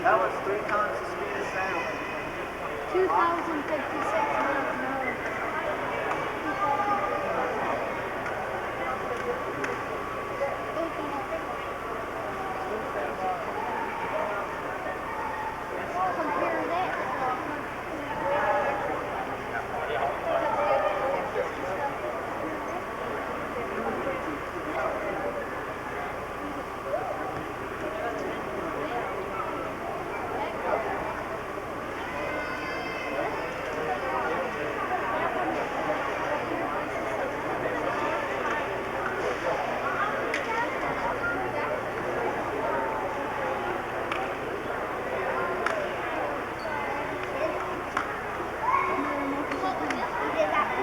That was 3 times the speed of sound. 2,056 miles an hour. Compare that.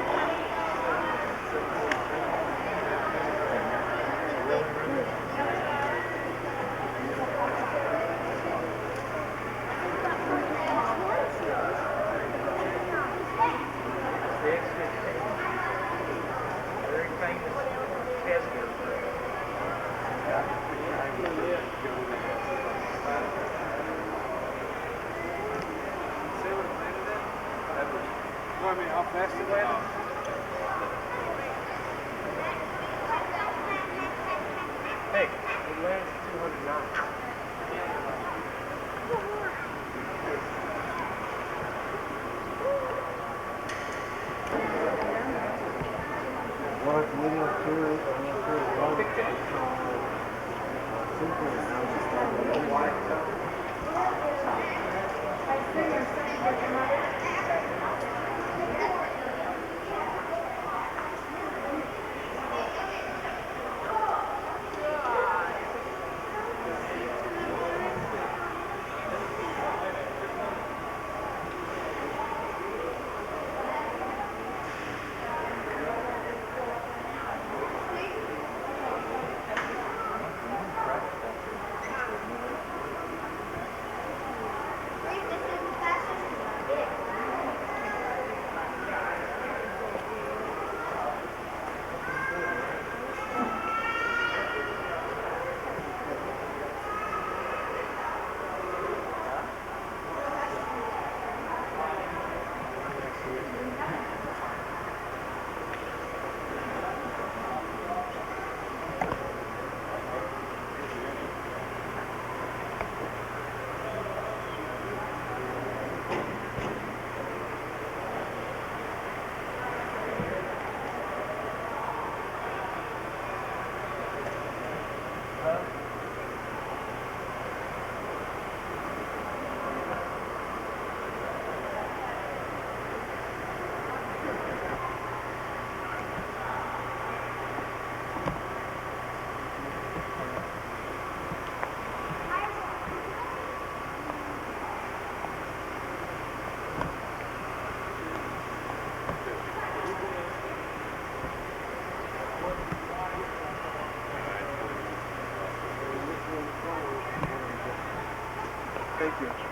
Hey. Lands 209. Well, it's medium curious, I'm not sure what Thank you.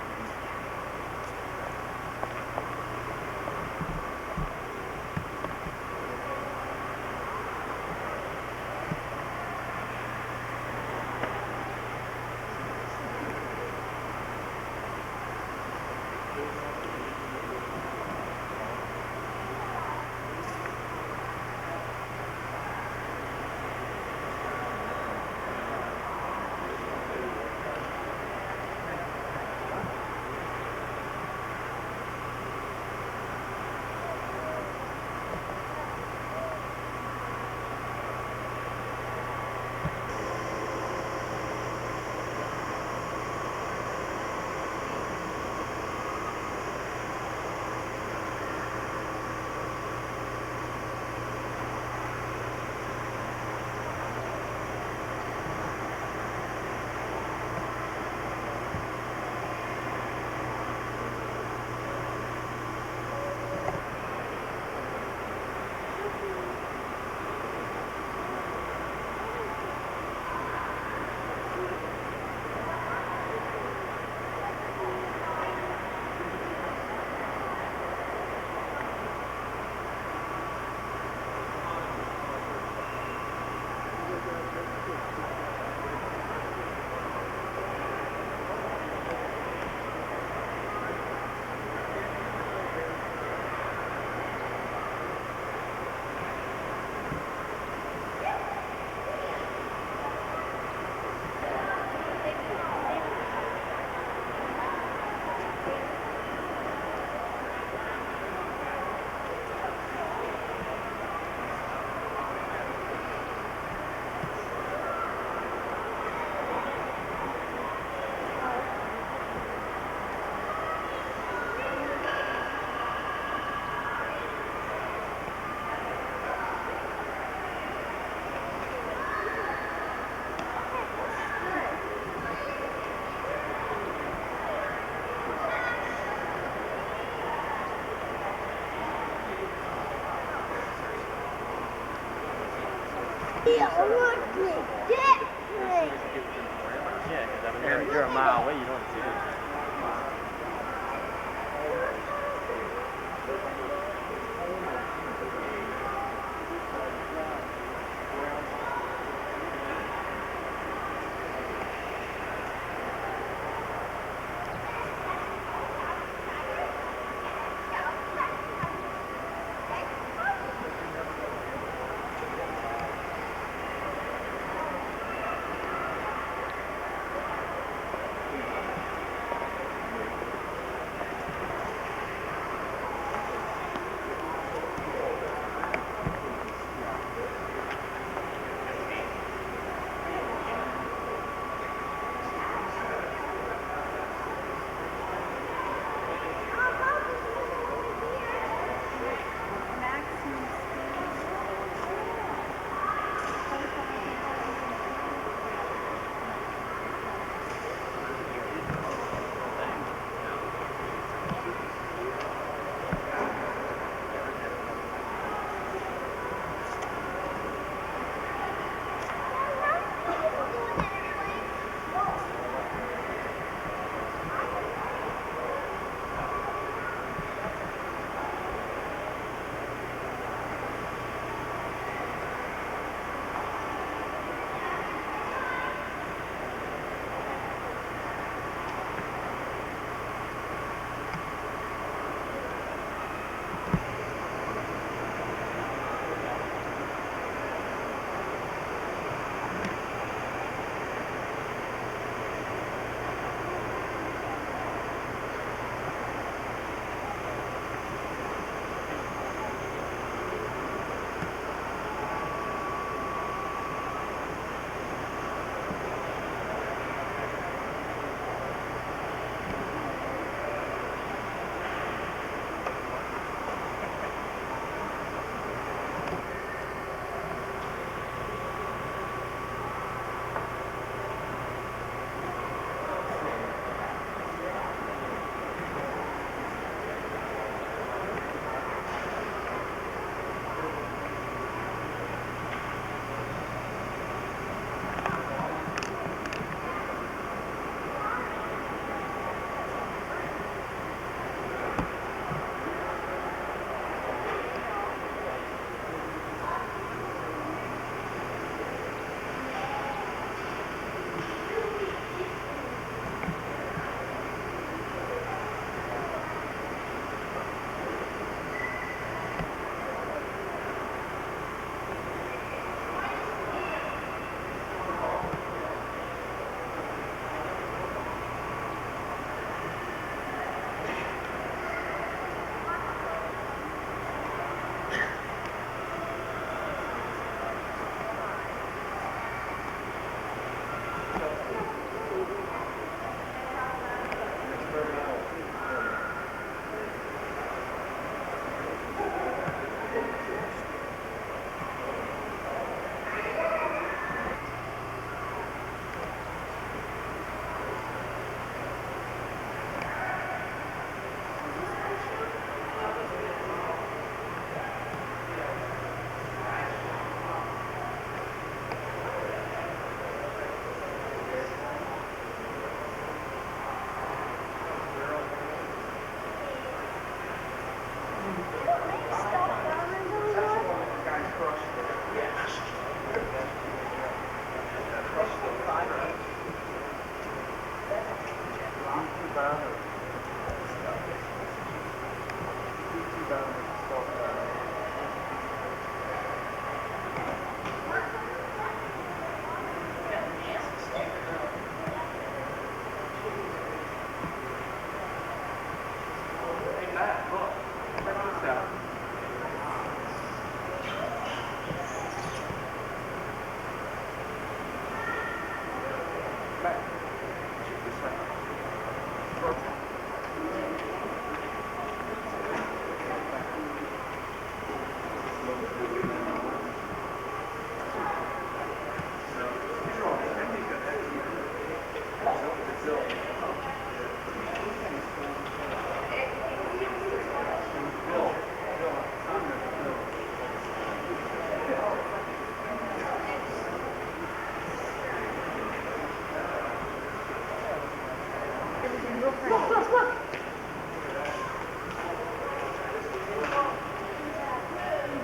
Yeah, you're a mile away, you don't see it.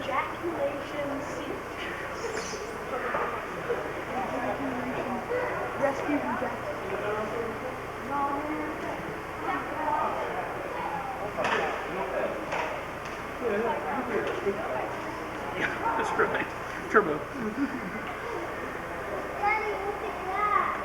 Ejaculation seat. Rescue ejaculation. Yeah, that's right. Turbo. Daddy, look at that.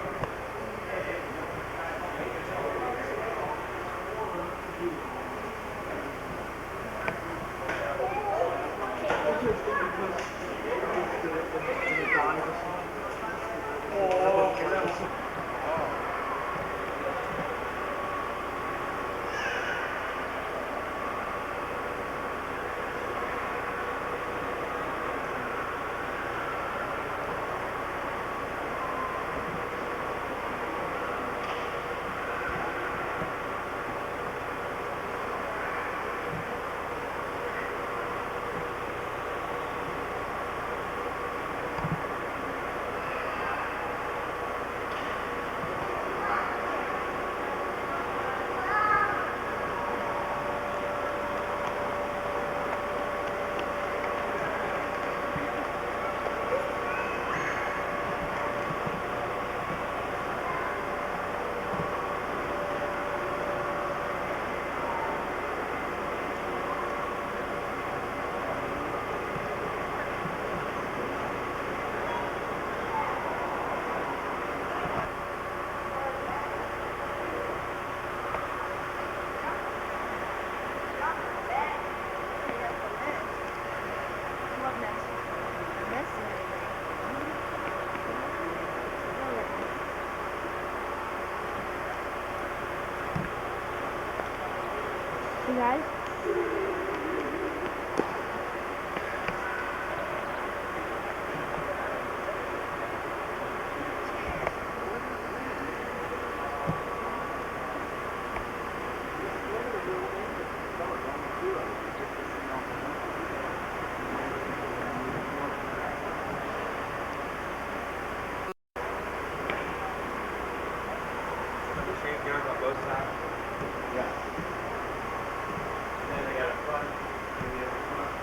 Hey guys. Machine guns on both sides. Yeah. And they got a front. And the other front.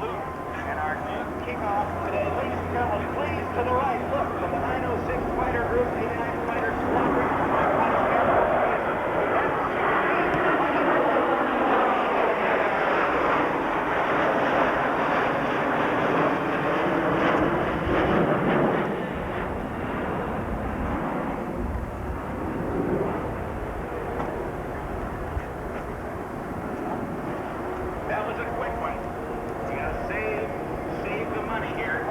salute. And our kickoff today, ladies and gentlemen, please to the right, look, from the 906 Fighter Group, 89 Fighter Squadron. That was a quick one. You gotta save the money here.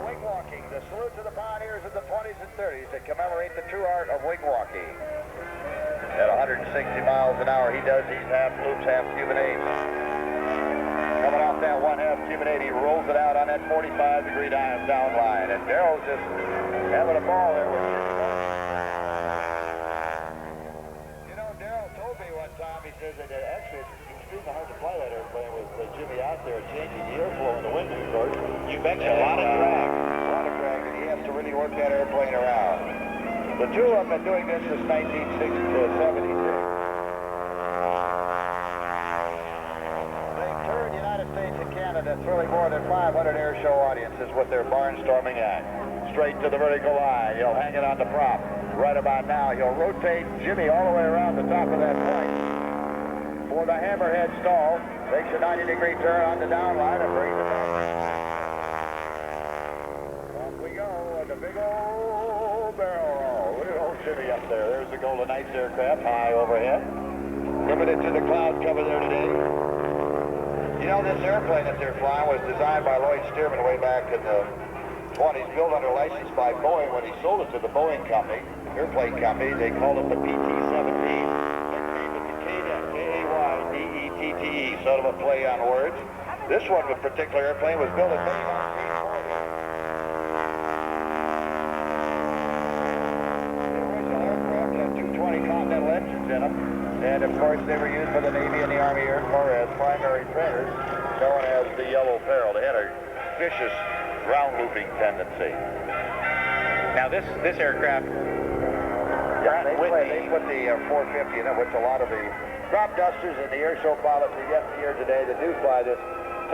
Wing walking, the salute to the pioneers of the 20s and 30s that commemorate the true art of wing walking. At 160 miles an hour, he does these half loops, half cuban eights. Coming off that one half cuban eight, he rolls it out on that 45-degree down line. And Darrell's just having a ball there with him. You know, Darrell told me one time, he says that actually it's extremely hard to fly that airplane with Jimmy out there changing the airflow in the wind, of course. You betcha, a lot of drag. A lot of drag, and he has to really work that airplane around. The two of them have been doing this since 1972. They've toured the United States and Canada, thrilling more than 500 air show audiences with their barnstorming act. Straight to the vertical line. He'll hang it on the prop. Right about now, he'll rotate Jimmy all the way around the top of that point. For the hammerhead stall, makes a 90-degree turn on the down line and brings it back. Off we go with the big old barrel roll. Look at old Jimmy up there. There's the Golden Knights aircraft high overhead. Limited to the cloud cover there today. You know, this airplane that they're flying was designed by Lloyd Stearman way back in the 20s, built under license by Boeing when he sold it to the Boeing company, airplane company. They called it the PT-17. K-A-Y-D-E-T-T-E, sort of a play on words. This one, the particular airplane, was built at 39 feet. The original aircraft had 220 Continental engines in them, and of course they were used by the Navy and the Army Air Corps as primary trainers, known as the Yellow Peril. They had a vicious ground looping tendency. Now this aircraft, yeah, they put the 450 in it, which a lot of the drop dusters and the air show pilots are yet here today that do fly this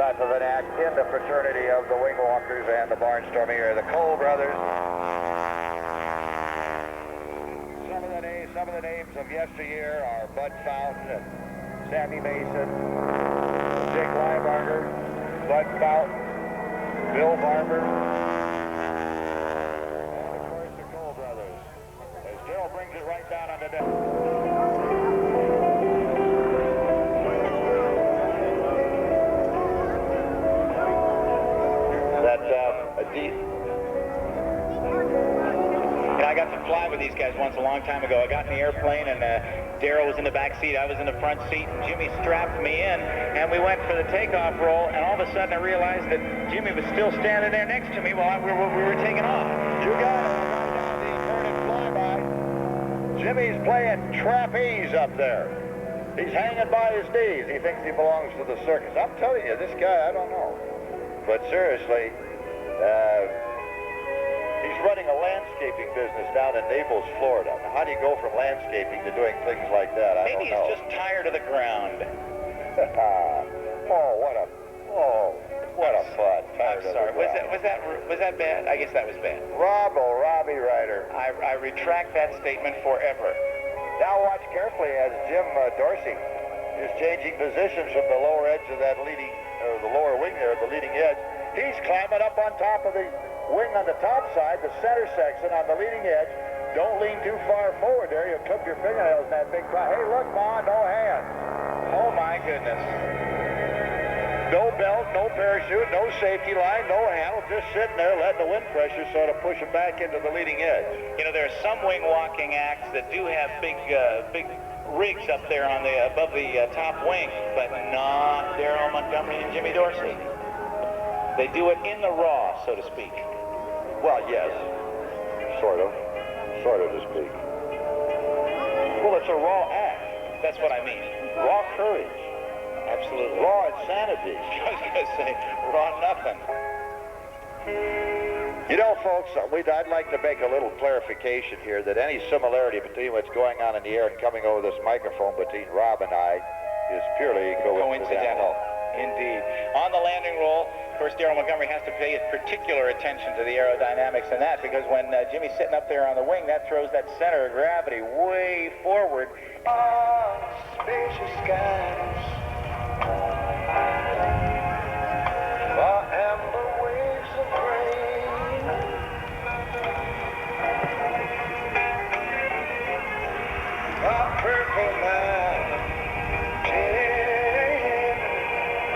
type of an act in the fraternity of the wing walkers and the barnstorming air. The Cole brothers. Some of the names of yesteryear are Bud Fountain and Sammy Mason, Dick Linebarger, Bud Fountain, Bill Barber, and of course the Cole brothers. As Darrell brings it right down on the deck. I got to fly with these guys once a long time ago. I got in the airplane and Darrell was in the back seat. I was in the front seat and Jimmy strapped me in and we went for the takeoff roll and all of a sudden I realized that Jimmy was still standing there next to me while we were taking off. You got it. The inverted flyby. Jimmy's playing trapeze up there. He's hanging by his knees. He thinks he belongs to the circus. I'm telling you, this guy, I don't know. But seriously, he's running a landscaping business down in Naples, Florida. Now, how do you go from landscaping to doing things like that? I Maybe don't know. he's just tired of the ground. What a fun. I'm sorry. Was that bad? I guess that was bad. Robbie Ryder. I retract that statement forever. Now watch carefully as Jim Dorsey is changing positions from the lower edge of that leading, or the lower wing there, the leading edge. He's climbing up on top of the wing on the top side, the center section on the leading edge. Don't lean too far forward there. You'll clip your fingernails in that big cloud. Hey, look, Ma, no hands. Oh, my goodness. No belt, no parachute, no safety line, no handle, just sitting there letting the wind pressure sort of push him back into the leading edge. You know, there are some wing walking acts that do have big rigs up there on the above the top wing, but not Darrell, Montgomery, and Jimmy Dorsey. They do it in the raw, so to speak. Well, yes, sort of to speak. Well, it's a raw act. That's what I mean. Raw courage. Absolutely. Raw insanity. I was going to say, raw nothing. You know, folks, I'd like to make a little clarification here that any similarity between what's going on in the air and coming over this microphone between Rob and I is purely coincidental. Indeed. On the landing roll, of course, Darrell Montgomery has to pay particular attention to the aerodynamics and that, because when Jimmy's sitting up there on the wing, that throws that center of gravity way forward. Spacious skies, amber waves of grain, purple mountain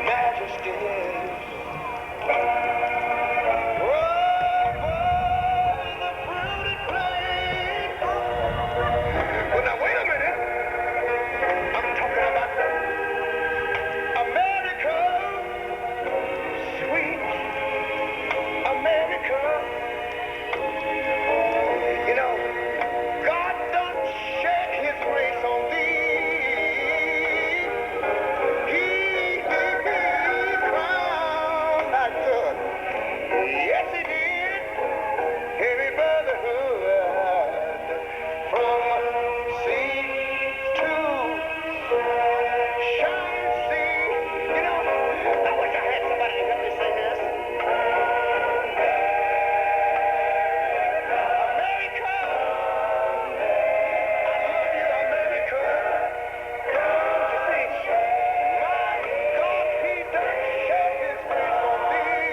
majesties. Well, now wait a minute. I'm talking about America, sweet America. You know, God done shed his grace on thee. He crowned thy good. Yes, he did. Heavy brotherhood from sea to shining sea. You know, I wish I had somebody to help me sing this. America, I love you, America. Don't you see? My God, he done shed his grace on thee.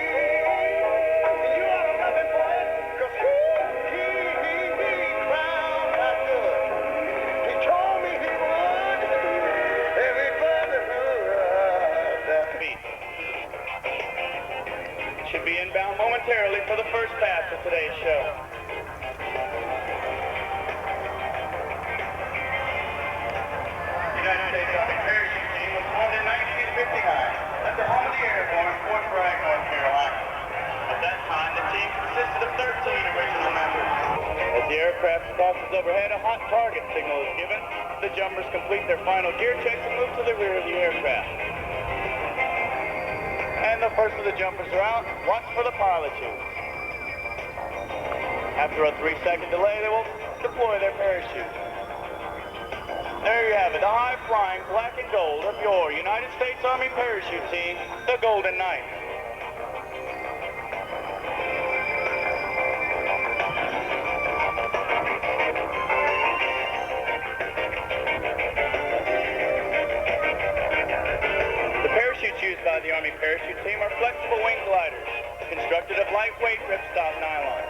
And you ought to love him for it, 'cause he crowned thy good. He told me he would. Every brotherhood. Feet. Should be inbound momentarily for the first pass of today's show. United States Army Parachute Team was formed in 1959 at the home of the Airborne, Fort Bragg, North Carolina. At that time, the team consisted of 13 original members. As the aircraft crosses overhead, a hot target signal is given. The jumpers complete their final gear checks and move to the rear of the aircraft. And the first of the jumpers are out. Watch for the pilot chute. After a 3-second delay, they will deploy their parachute. There you have it, the high-flying black and gold of your United States Army Parachute Team, the Golden Knight. The parachutes used by the Army Parachute Team are flexible wing gliders, constructed of lightweight ripstop nylon.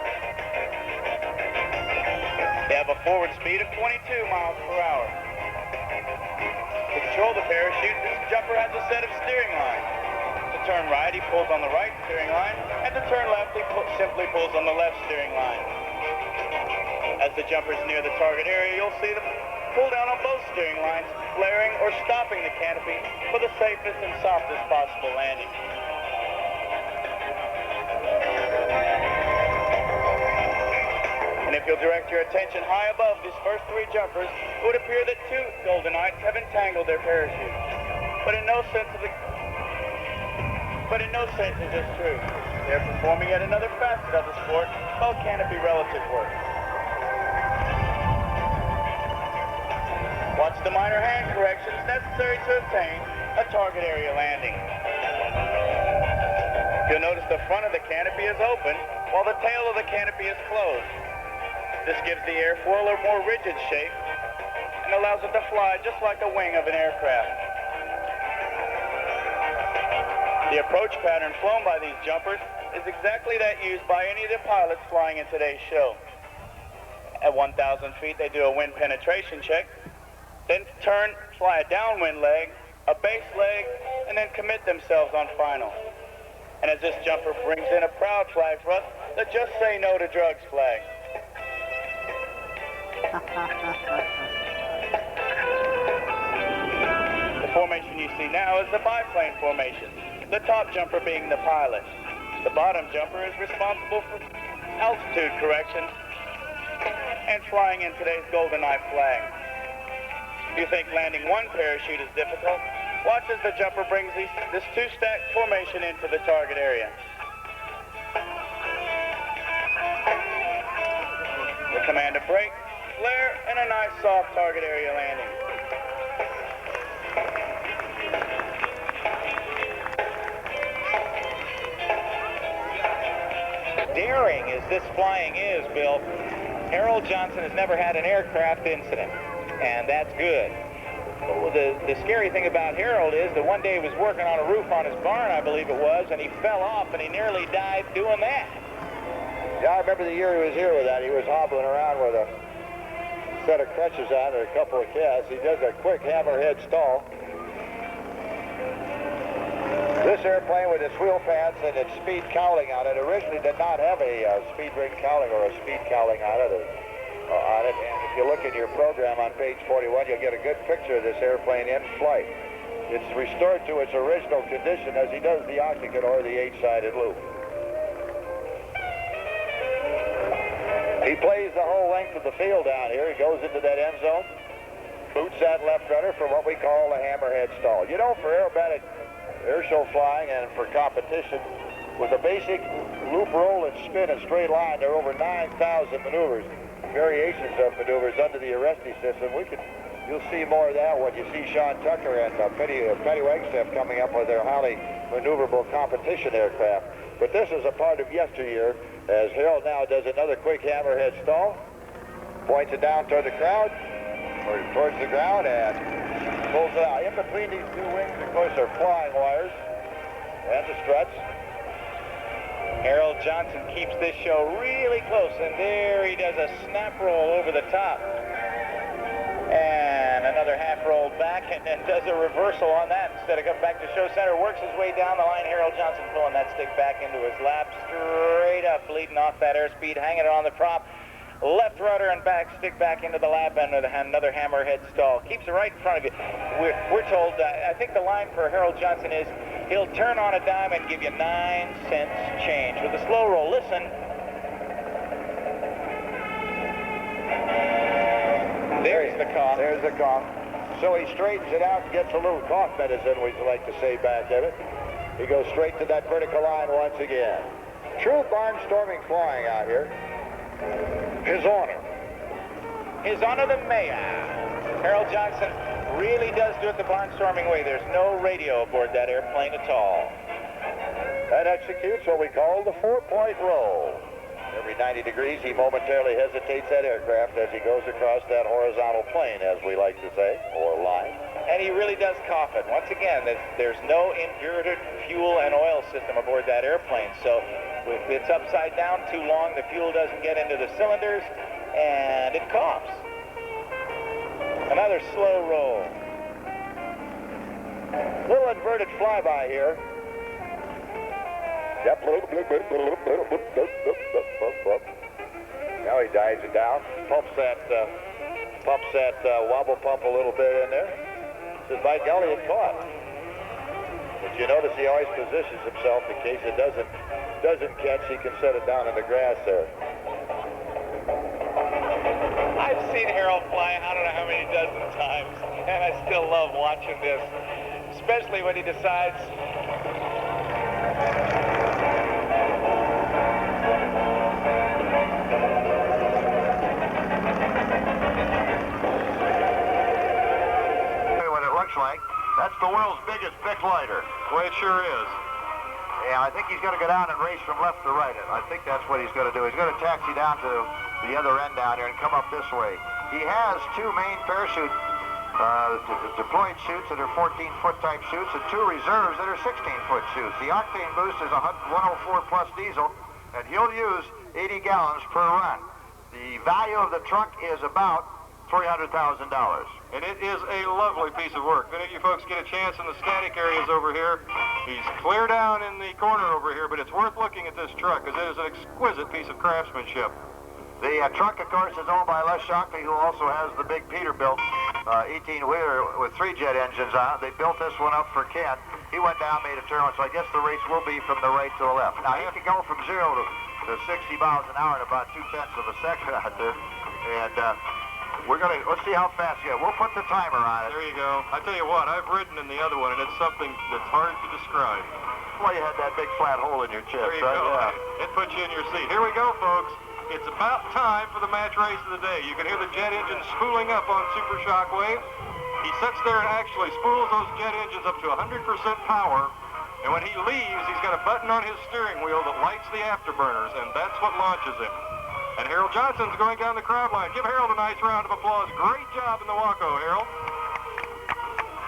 They have a forward speed of 22 miles per hour. To control the parachute, this jumper has a set of steering lines. To turn right, he pulls on the right steering line, and to turn left, he simply pulls on the left steering line. As the jumper's near the target area, you'll see them pull down on both steering lines, flaring or stopping the canopy for the safest and softest possible landing. And if you'll direct your attention high above these first three jumpers, it would appear that two Golden Knights have entangled their parachutes. But in no sense is this true. They're performing yet another facet of the sport called canopy relative work. Watch the minor hand corrections necessary to obtain a target area landing. You'll notice the front of the canopy is open while the tail of the canopy is closed. This gives the airfoil a more rigid shape and allows it to fly just like the wing of an aircraft. The approach pattern flown by these jumpers is exactly that used by any of the pilots flying in today's show. At 1,000 feet, they do a wind penetration check, then fly a downwind leg a base leg, and then commit themselves on final. And as this jumper brings in a proud flag for us, the Just Say No to Drugs flag. The formation you see now is the biplane formation, the top jumper being the pilot. The bottom jumper is responsible for altitude correction and flying in today's Golden Knife flag. If you think landing one parachute is difficult, watch as the jumper brings this two-stack formation into the target area. The command to brake, flare, and a nice soft target area landing. Daring as this flying is, Bill, Harold Johnson has never had an aircraft incident, and that's good. Well, the scary thing about Harold is that one day he was working on a roof on his barn, I believe it was, and he fell off and he nearly died doing that. Yeah, I remember the year he was here with that. He was hobbling around with a set of crutches on and a couple of casts. He does a quick hammerhead stall. This airplane with its wheel fans and its speed cowling on it originally did not have a speed ring cowling or a speed cowling on it. And if you look in your program on page 41, you'll get a good picture of this airplane in flight. It's restored to its original condition as he does the octagon or the 8-sided loop. He plays the whole length of the field down here. He goes into that end zone, boots that left rudder for what we call a hammerhead stall. You know, for aerobatic air show flying and for competition, with a basic loop, roll, and spin in straight line, there are over 9,000 maneuvers, variations of maneuvers under the Arresti system. You'll see more of that when you see Sean Tucker and Patti Wagstaff coming up with their highly maneuverable competition aircraft. But this is a part of yesteryear, as Harold now does another quick hammerhead stall, points it down toward the crowd, or towards the ground, and pulls it out. In between these two wings, of course, are flying wires and the struts. Harold Johnson keeps this show really close, and there he does a snap roll over the top. And another half roll back, and then does a reversal on that. Instead of coming back to show center, works his way down the line. Harold Johnson pulling that stick back into his lap, straight up, bleeding off that airspeed, hanging it on the prop. Left rudder and back stick back into the lap, and another hammerhead stall. Keeps it right in front of you. We're told, I think the line for Harold Johnson is, he'll turn on a dime and give you 9 cents change. With a slow roll, listen. There's the cough. There's the cough. So he straightens it out and gets a little cough medicine, we like to say back of it. He goes straight to that vertical line once again. True barnstorming flying out here. His Honor. His Honor the Mayor. Harold Johnson really does do it the barnstorming way. There's no radio aboard that airplane at all. That executes what we call the 4-point roll. Every 90 degrees, he momentarily hesitates that aircraft as he goes across that horizontal plane, as we like to say, or line. And he really does cough it. Once again, there's no inverted fuel and oil system aboard that airplane. So if it's upside down too long, the fuel doesn't get into the cylinders, and it coughs. Another slow roll. Little inverted flyby here. Yep. Now he dives it down, pumps that wobble pump a little bit in there. Says, by golly, it caught. But you notice he always positions himself in case it doesn't catch. He can set it down in the grass there. I've seen Harold fly, I don't know how many dozen times, and I still love watching this, especially when he decides. What it looks like, that's the world's biggest Bic lighter. Well, it sure is. Yeah, I think he's going to go down and race from left to right. I think that's what he's going to do. He's going to taxi down to the other end down here and come up this way. He has two main parachute deployed chutes that are 14-foot type chutes and two reserves that are 16-foot chutes. The octane boost is a 104 plus diesel, and he'll use 80 gallons per run. The value of the trunk is about $300,000. And it is a lovely piece of work. If any of you folks get a chance in the static areas over here, he's clear down in the corner over here, but it's worth looking at this truck because it is an exquisite piece of craftsmanship. The truck, of course, is owned by Les Shockley, who also has the big Peterbilt 18-wheeler with 3 jet engines on it. They built this one up for Ken. He went down, made a turn, so I guess the race will be from the right to the left. Now, he can go from 0 to 60 miles an hour in about 0.2 of a second out there. And let's see how fast. Yeah, we'll put the timer on it. There you go. I tell you what, I've ridden in the other one, and it's something that's hard to describe. Well, you had that big flat hole in your chest. There you go. Yeah. It puts you in your seat. Here we go, folks. It's about time for the match race of the day. You can hear the jet engines spooling up on Super Shockwave. He sits there and actually spools those jet engines up to 100% power. And when he leaves, he's got a button on his steering wheel that lights the afterburners, and that's what launches him. And Harold Johnson's going down the crowd line. Give Harold a nice round of applause. Great job in the WACO, Harold.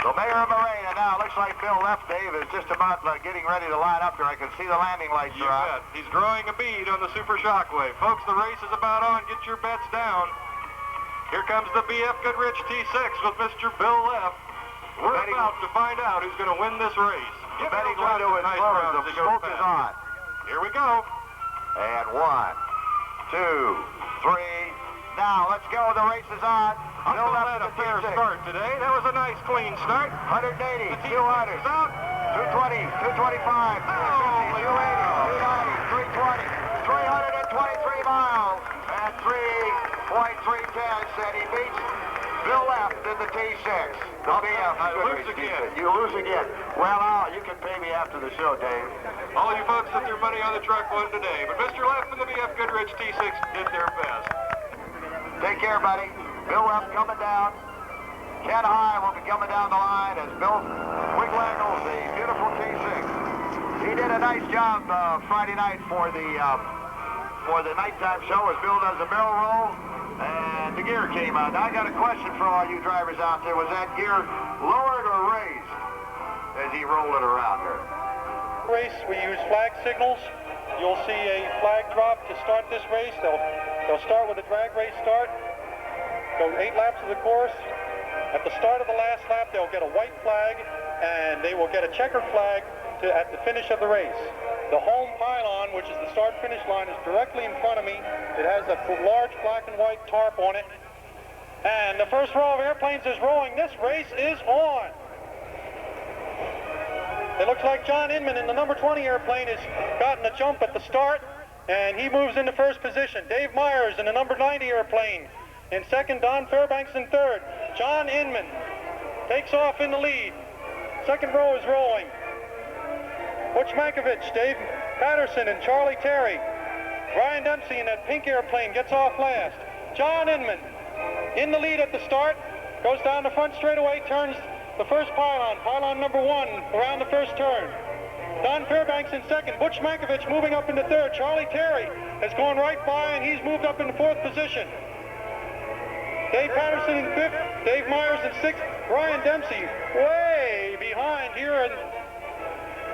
So Mayor of Moraine, and now it looks like Bill Leff, Dave, is just about getting ready to line up here. I can see the landing lights You are on. bet. He's growing a bead on the Super Shockwave. Folks, the race is about on. Get your bets down. Here comes the BF Goodrich T6 with Mr. Bill Leff. We're about to find out who's going to win this race. The betting window is closed. The smoke is on. Here we go. And 1, 2, 3. Now, let's go. The race is on. I'm going to let a fair start today. That was a nice, clean start. 180, 200, 220, 225, 250, 280, 290, 320, 323 miles, and 3.310, and he beats Bill Leff in the T6. I lose again. You lose again. Well, you can pay me after the show, Dave. All you folks that threw money on the truck won today, but Mr. Leff and the BF Goodrich T6 did their best. Take care, buddy. Bill Leff coming down. Ken High will be coming down the line as Bill Wigglangles, the beautiful T6. He did a nice job Friday night for the nighttime show as Bill does a barrel roll, and the gear came out. Now, I got a question for all you drivers out there. Was that gear lowered or raised as he rolled it around there? Race, we use flag signals. You'll see a flag drop to start this race. They'll start with a drag race start, go 8 laps of the course. At the start of the last lap, they'll get a white flag, and they will get a checkered flag at the finish of the race. The home pylon, which is the start-finish line, is directly in front of me. It has a large black and white tarp on it. And the first row of airplanes is rolling. This race is on. It looks like John Inman in the number 20 airplane has gotten a jump at the start, and he moves into first position. Dave Myers in the number 90 airplane in second. Don Fairbanks in third. John Inman takes off in the lead. Second row is rolling. Butch Mankiewicz, Dave Patterson, and Charlie Terry. Brian Dempsey in that pink airplane gets off last. John Inman in the lead at the start, goes down the front straightaway, turns the first pylon number 1, around the first turn. Don Fairbanks in second. Butch Mankiewicz moving up into third. Charlie Terry has gone right by, and he's moved up into fourth position. Dave Patterson in fifth. Dave Myers in sixth. Brian Dempsey way behind here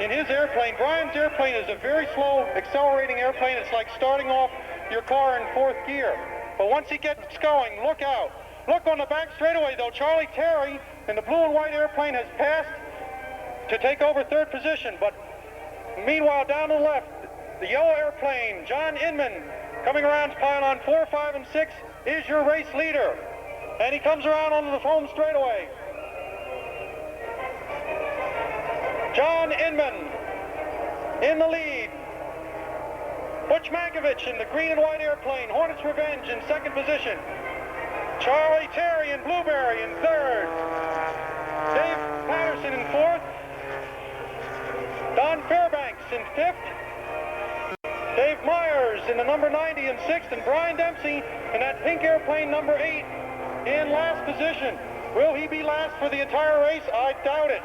in his airplane. Brian's airplane is a very slow accelerating airplane. It's like starting off your car in fourth gear. But once he gets going, look out. Look on the back straightaway, though. Charlie Terry in the blue and white airplane has passed to take over third position. But meanwhile, down to the left, the yellow airplane, John Inman, coming around pylon 4, 5, and 6, is your race leader. And he comes around onto the home straightaway. John Inman in the lead. Butch Mankiewicz in the green and white airplane, Hornet's Revenge in second position. Charlie Terry in Blueberry in third. Dave Patterson in fourth. Don Fairbanks in fifth. Dave Myers in the number 90 in sixth. And Brian Dempsey in that pink airplane number 8 in last position. Will he be last for the entire race? I doubt it.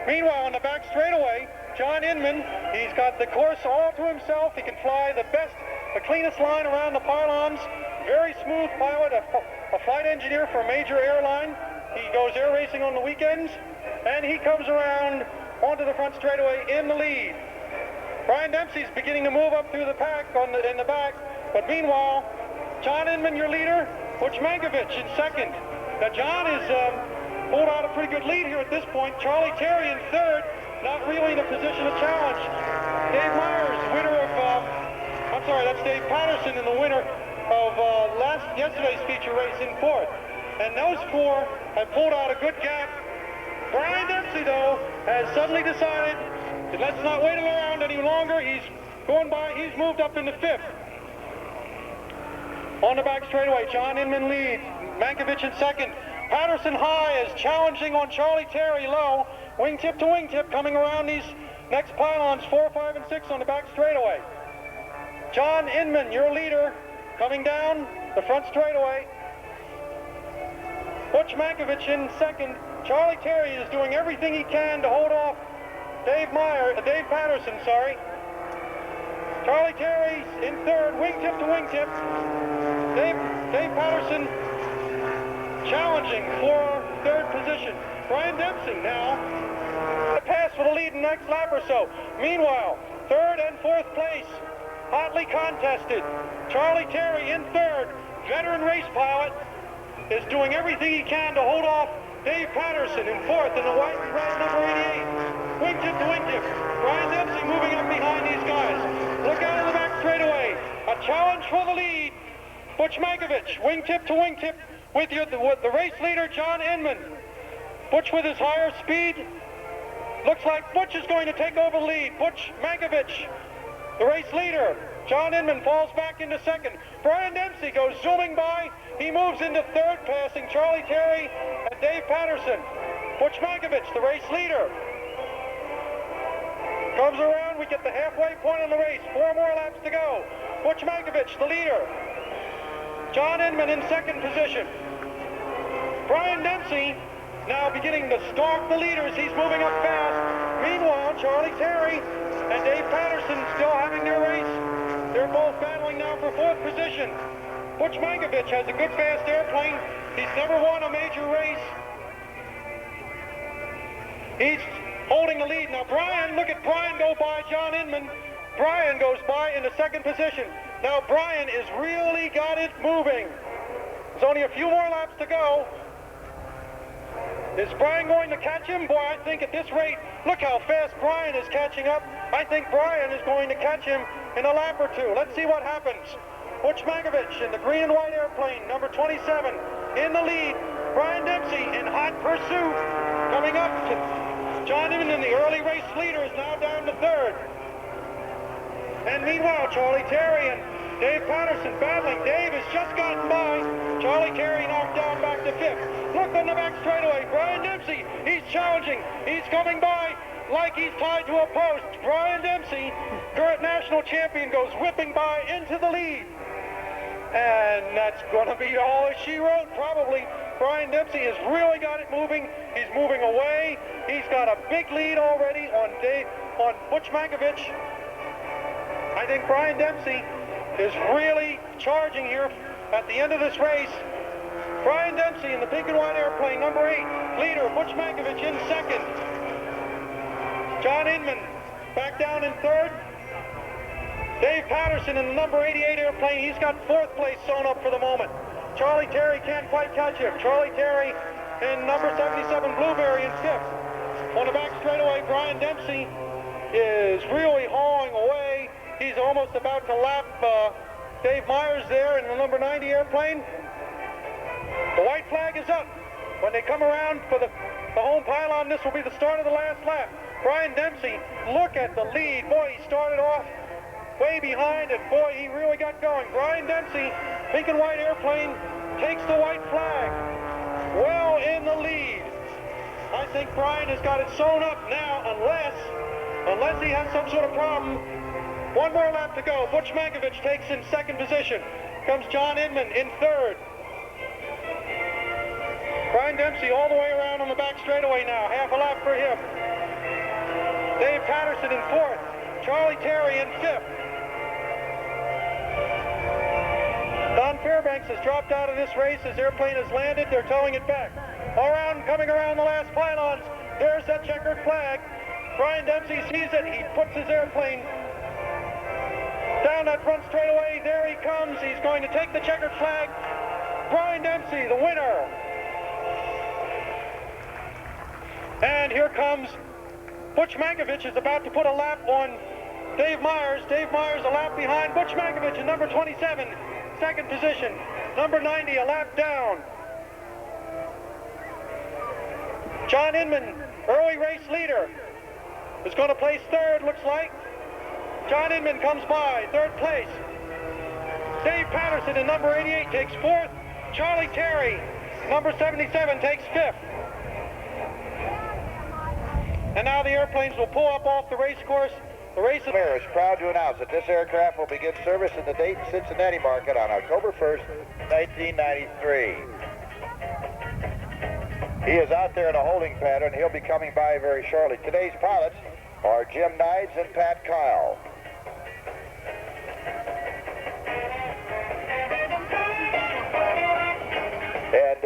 Meanwhile, on the back straightaway, John Inman, he's got the course all to himself. He can fly the cleanest line around the pylons. Very smooth pilot, a flight engineer for a major airline. He goes air racing on the weekends, and he comes around onto the front straightaway in the lead. Brian Dempsey's beginning to move up through the pack in the back, but meanwhile, John Inman, your leader, Butch Mankiewicz in second. Now John has pulled out a pretty good lead here at this point. Charlie Terry in third, not really in a position to challenge. Dave Myers, winner of, that's Dave Patterson in the winner of yesterday's feature race in fourth. And those four have pulled out a good gap. Brian Dempsey, though, has suddenly decided that let's not wait around any longer. He's going by, he's moved up into fifth. On the back straightaway, John Inman leads. Mankiewicz in second. Patterson high is challenging on Charlie Terry low. Wingtip to wingtip coming around these next pylons, 4, 5, and 6 on the back straightaway. John Inman, your leader, coming down the front straightaway. Butch Mankiewicz in second. Charlie Terry is doing everything he can to hold off Dave Patterson, sorry. Charlie Terry's in third, wingtip to wingtip. Dave Patterson challenging for third position. Brian Dempsey now a pass for the lead in the next lap or so. Meanwhile, third and fourth place, hotly contested. Charlie Terry in third, veteran race pilot, is doing everything he can to hold off Dave Patterson in fourth in the white and red number 88. Wingtip to wingtip. Brian Dempsey moving up behind these guys. Look out in the back straightaway. A challenge for the lead. Butch Mankiewicz, wingtip to wingtip with the race leader, John Inman. Butch with his higher speed. Looks like Butch is going to take over the lead. Butch Mankiewicz, the race leader. John Inman falls back into second. Brian Dempsey goes zooming by. He moves into third, passing Charlie Terry and Dave Patterson. Butch Mankiewicz, the race leader, comes around. We get the halfway point on the race. 4 more laps to go. Butch Mankiewicz, the leader. John Inman in second position. Brian Dempsey now beginning to stalk the leaders. He's moving up fast. Meanwhile, Charlie Terry and Dave Patterson still having their race. They're both battling now for fourth position. Butch Mankiewicz has a good fast airplane. He's never won a major race. He's holding the lead. Now Brian, look at Brian go by John Inman. Brian goes by into second position. Now Brian has really got it moving. There's only a few more laps to go. Is Brian going to catch him? Boy, I think at this rate, look how fast Brian is catching up. I think Brian is going to catch him in a lap or two. Let's see what happens. Butch Mankiewicz in the green and white airplane, number 27, in the lead. Brian Dempsey in hot pursuit, coming up to John Inman, the early race leader, is now down to third. And meanwhile, Charlie Terry and Dave Patterson battling. Dave has just gotten by. Charlie Terry knocked down back to fifth. Look on the back straightaway. Brian Dempsey, he's challenging. He's coming by like he's tied to a post. Brian Dempsey, current national champion, goes whipping by into the lead. And that's going to be all as she wrote, probably. Brian Dempsey has really got it moving. He's moving away. He's got a big lead already on Butch Mankiewicz. I think Brian Dempsey is really charging here at the end of this race. Brian Dempsey in the pink and white airplane, number 8, leader. Butch Mankiewicz in second. John Inman back down in third. Dave Patterson in the number 88 airplane. He's got fourth place sewn up for the moment. Charlie Terry can't quite catch him. Charlie Terry in number 77 Blueberry in fifth. On the back straightaway, Brian Dempsey is really hauling away. He's almost about to lap Dave Myers there in the number 90 airplane. The white flag is up. When they come around for the home pylon, this will be the start of the last lap. Brian Dempsey, look at the lead. Boy, he started off way behind, and boy, he really got going. Brian Dempsey, pink and white airplane, takes the white flag. Well in the lead. I think Brian has got it sewn up now, unless he has some sort of problem. One more lap to go. Butch Mankiewicz takes in second position. Comes John Inman in third. Brian Dempsey all the way around on the back straightaway now. Half a lap for him. Dave Patterson in fourth. Charlie Terry in fifth. Don Fairbanks has dropped out of this race. His airplane has landed. They're towing it back. Coming around the last pylons. There's that checkered flag. Brian Dempsey sees it. He puts his airplane down that front straightaway. There he comes. He's going to take the checkered flag. Brian Dempsey, the winner. And here comes Butch Mankiewicz, is about to put a lap on Dave Myers. Dave Myers a lap behind Butch Mankiewicz in number 27, second position. Number 90 a lap down. John Inman, early race leader, is going to place third, looks like. John Inman comes by, third place. Dave Patterson in number 88 takes fourth. Charlie Terry, number 77, takes fifth. And now the airplanes will pull up off the race course. The race of Air is proud to announce that this aircraft will begin service in the Dayton-Cincinnati market on October 1st, 1993. He is out there in a holding pattern. He'll be coming by very shortly. Today's pilots are Jim Nides and Pat Kyle. And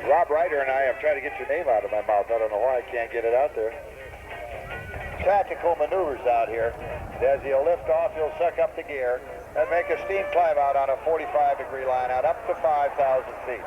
Rob Ryder and I have tried to get your name out of my mouth. I don't know why I can't get it out there. Tactical maneuvers out here. As he'll lift off, he'll suck up the gear and make a steam climb out on a 45-degree line out up to 5,000 feet.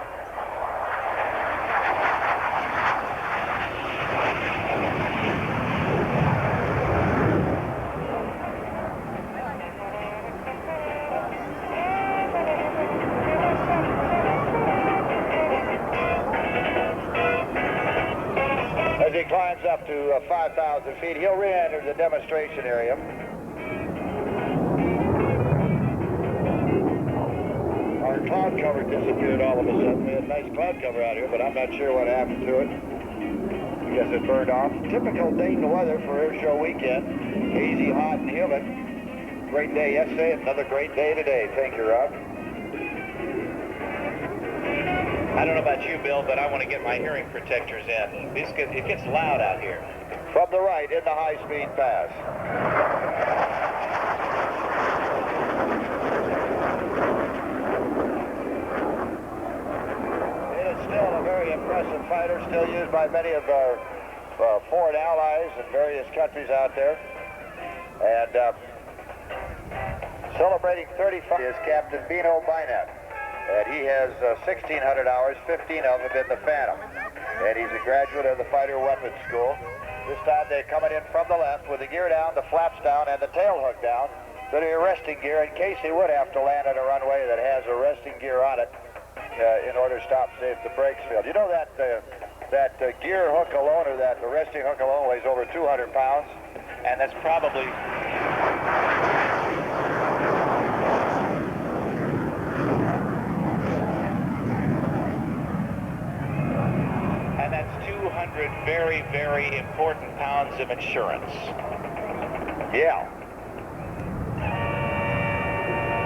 As he climbs up to 5,000 feet, he'll re-enter the demonstration area. Our cloud cover disappeared all of a sudden. We had a nice cloud cover out here, but I'm not sure what happened to it. I guess it burned off. Typical Dayton weather for Air Show weekend. Hazy, hot, and humid. Great day yesterday, another great day today. Thank you, Rob. I don't know about you, Bill, but I want to get my hearing protectors in. It gets loud out here. From the right in the high-speed pass. It is still a very impressive fighter, still used by many of our foreign allies in various countries out there. And celebrating 35 is Captain Bino Bynett. And he has 1,600 hours, 15 of them in the Phantom. And he's a graduate of the Fighter Weapons School. This time they're coming in from the left with the gear down, the flaps down, and the tail hook down. So the arresting gear, in case they would have to land on a runway that has arresting gear on it in order to stop and save the brakes failed. You know that gear hook alone, or that arresting hook alone, weighs over 200 pounds? And that's probably... And that's 200 very, very important pounds of insurance. Yeah.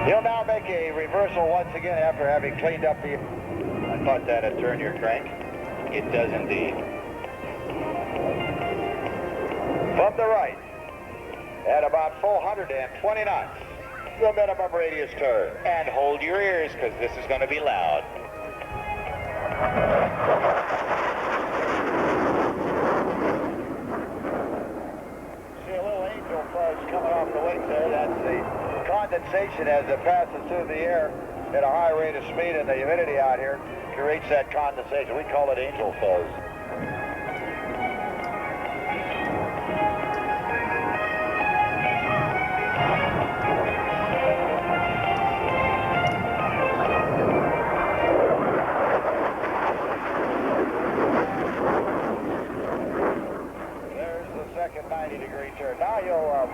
He'll now make a reversal once again after having cleaned up the... I thought that'd turn your crank. It does indeed. From the right, at about 420 knots, the minimum radius turn. And hold your ears, because this is going to be loud. See a little angel fuzz coming off the wings there. That's the condensation as it passes through the air at a high rate of speed, and the humidity out here creates that condensation. We call it angel fuzz. There's the second 90-degree turn. Now you'll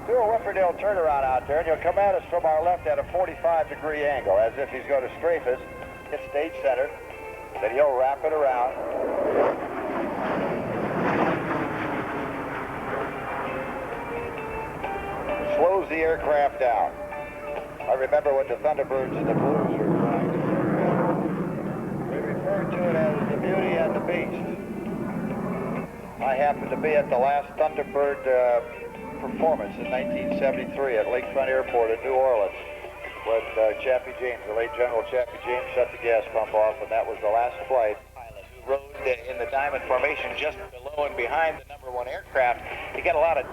do a Whipperdale turnaround out there, and you'll come at us from our left at a 45-degree angle, as if he's going to strafe us. Hit stage center, then he'll wrap it around. Slows the aircraft down. I remember when the Thunderbirds and the Blues were flying this aircraft. We referred to it as the Beauty and the Beast. I happened to be at the last Thunderbird performance in 1973 at Lakefront Airport in New Orleans when Chappie James, the late General Chappie James, shut the gas pump off, and that was the last flight. Pilot who rode in the diamond formation just below and behind the #1 aircraft. He got a lot of...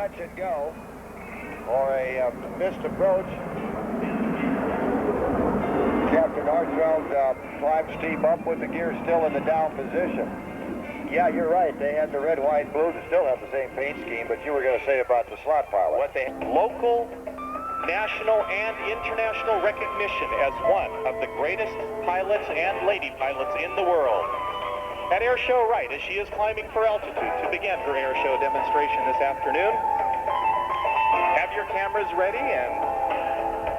touch and go or a missed approach. Captain Hartzfeld climbed steep up with the gear still in the down position. Yeah, you're right. They had the red, white, blue to still have the same paint scheme, but you were going to say about the slot pilot. What they local, national, and international recognition as one of the greatest pilots and lady pilots in the world. At Air Show Wright, as she is climbing for altitude to begin her air show demonstration this afternoon. Have your cameras ready and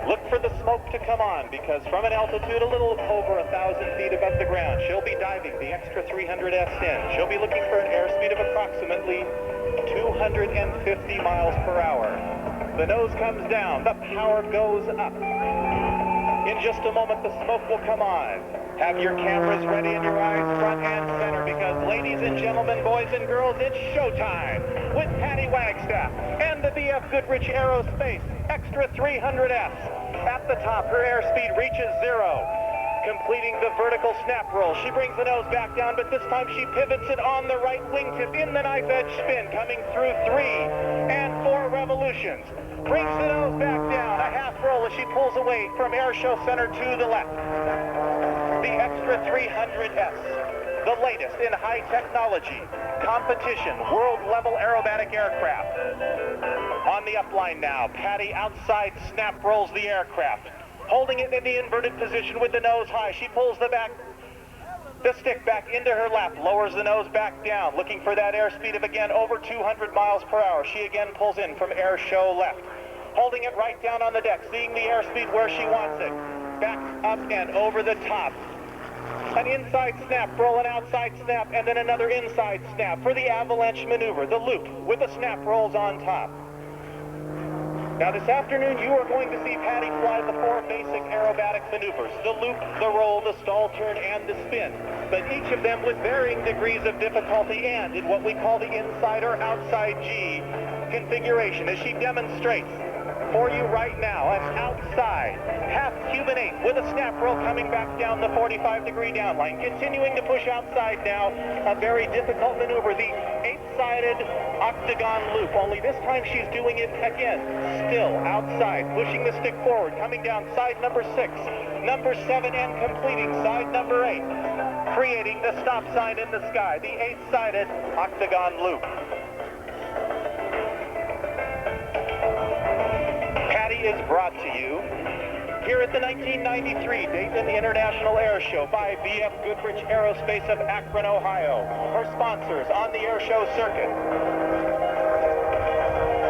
look for the smoke to come on, because from an altitude a little over 1,000 feet above the ground, she'll be diving the extra 300S in. She'll be looking for an airspeed of approximately 250 miles per hour. The nose comes down, the power goes up. In just a moment, the smoke will come on. Have your cameras ready and your eyes front and center, because ladies and gentlemen, boys and girls, it's showtime with Patti Wagstaff and the VF Goodrich Aerospace Extra 300S. At the top, her airspeed reaches 0. Completing the vertical snap roll, she brings the nose back down, but this time she pivots it on the right wingtip in the knife edge spin, coming through 3 and 4 revolutions. Brings the nose back down, a half roll as she pulls away from air show center to the left. The Extra 300S, the latest in high technology, competition, world-level aerobatic aircraft. On the upline now, Patti outside snap rolls the aircraft, holding it in the inverted position with the nose high. She pulls the stick back into her lap, lowers the nose back down, looking for that airspeed of, again, over 200 miles per hour. She again pulls in from air show left, holding it right down on the deck, seeing the airspeed where she wants it. Back up and over the top. An inside snap, roll an outside snap, and then another inside snap for the avalanche maneuver, the loop with the snap rolls on top. Now this afternoon you are going to see Patti fly the 4 basic aerobatic maneuvers, the loop, the roll, the stall turn, and the spin. But each of them with varying degrees of difficulty and in what we call the inside or outside G configuration, as she demonstrates for you right now. An outside half Cuban 8 with a snap roll coming back down the 45-degree downline. Continuing to push outside now, a very difficult maneuver, the 8-sided octagon loop, only this time she's doing it again, still outside, pushing the stick forward, coming down side number 6, number 7, and completing side number 8, creating the stop sign in the sky, the 8-sided octagon loop. Patti is brought to you here at the 1993 Dayton International Air Show by VF Goodrich Aerospace of Akron, Ohio. Her sponsors on the air show circuit.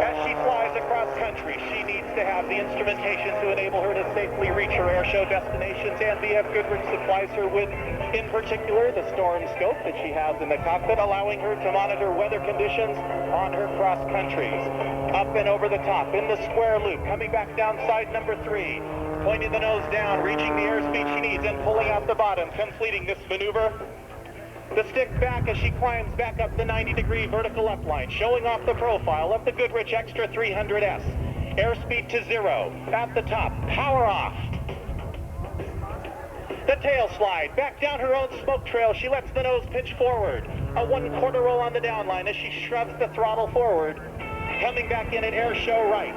As she flies across country, she needs to have the instrumentation to enable her to safely reach her air show destinations, and VF Goodrich supplies her with, in particular, the storm scope that she has in the cockpit, allowing her to monitor weather conditions on her cross countries. Up and over the top in the square loop, coming back down side number 3, pointing the nose down, reaching the airspeed she needs, and pulling out the bottom, completing this maneuver. The stick back as she climbs back up the 90-degree vertical upline, showing off the profile of the Goodrich Extra 300S. Airspeed to 0. At the top, power off. The tail slide, back down her own smoke trail. She lets the nose pitch forward. A 1/4 roll on the downline as she shoves the throttle forward. Coming back in at air show right.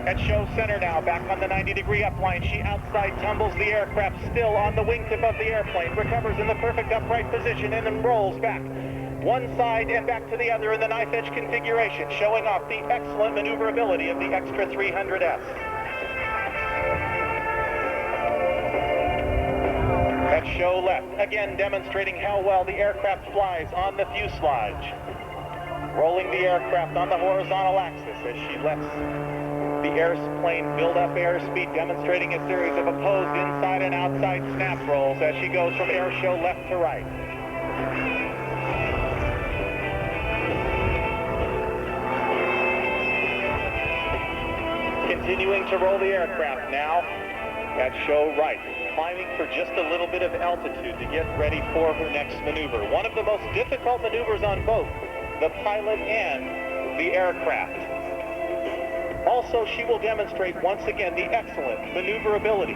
At show center now, back on the 90-degree upline, she outside tumbles the aircraft, still on the wingtip of the airplane, recovers in the perfect upright position, and then rolls back one side and back to the other in the knife edge configuration, showing off the excellent maneuverability of the Extra 300S. At show left, again demonstrating how well the aircraft flies on the fuselage. Rolling the aircraft on the horizontal axis as she lets the airplane build up airspeed, demonstrating a series of opposed inside and outside snap rolls as she goes from air show left to right. Continuing to roll the aircraft now at show right, climbing for just a little bit of altitude to get ready for her next maneuver. One of the most difficult maneuvers on both the pilot and the aircraft. Also, she will demonstrate once again the excellent maneuverability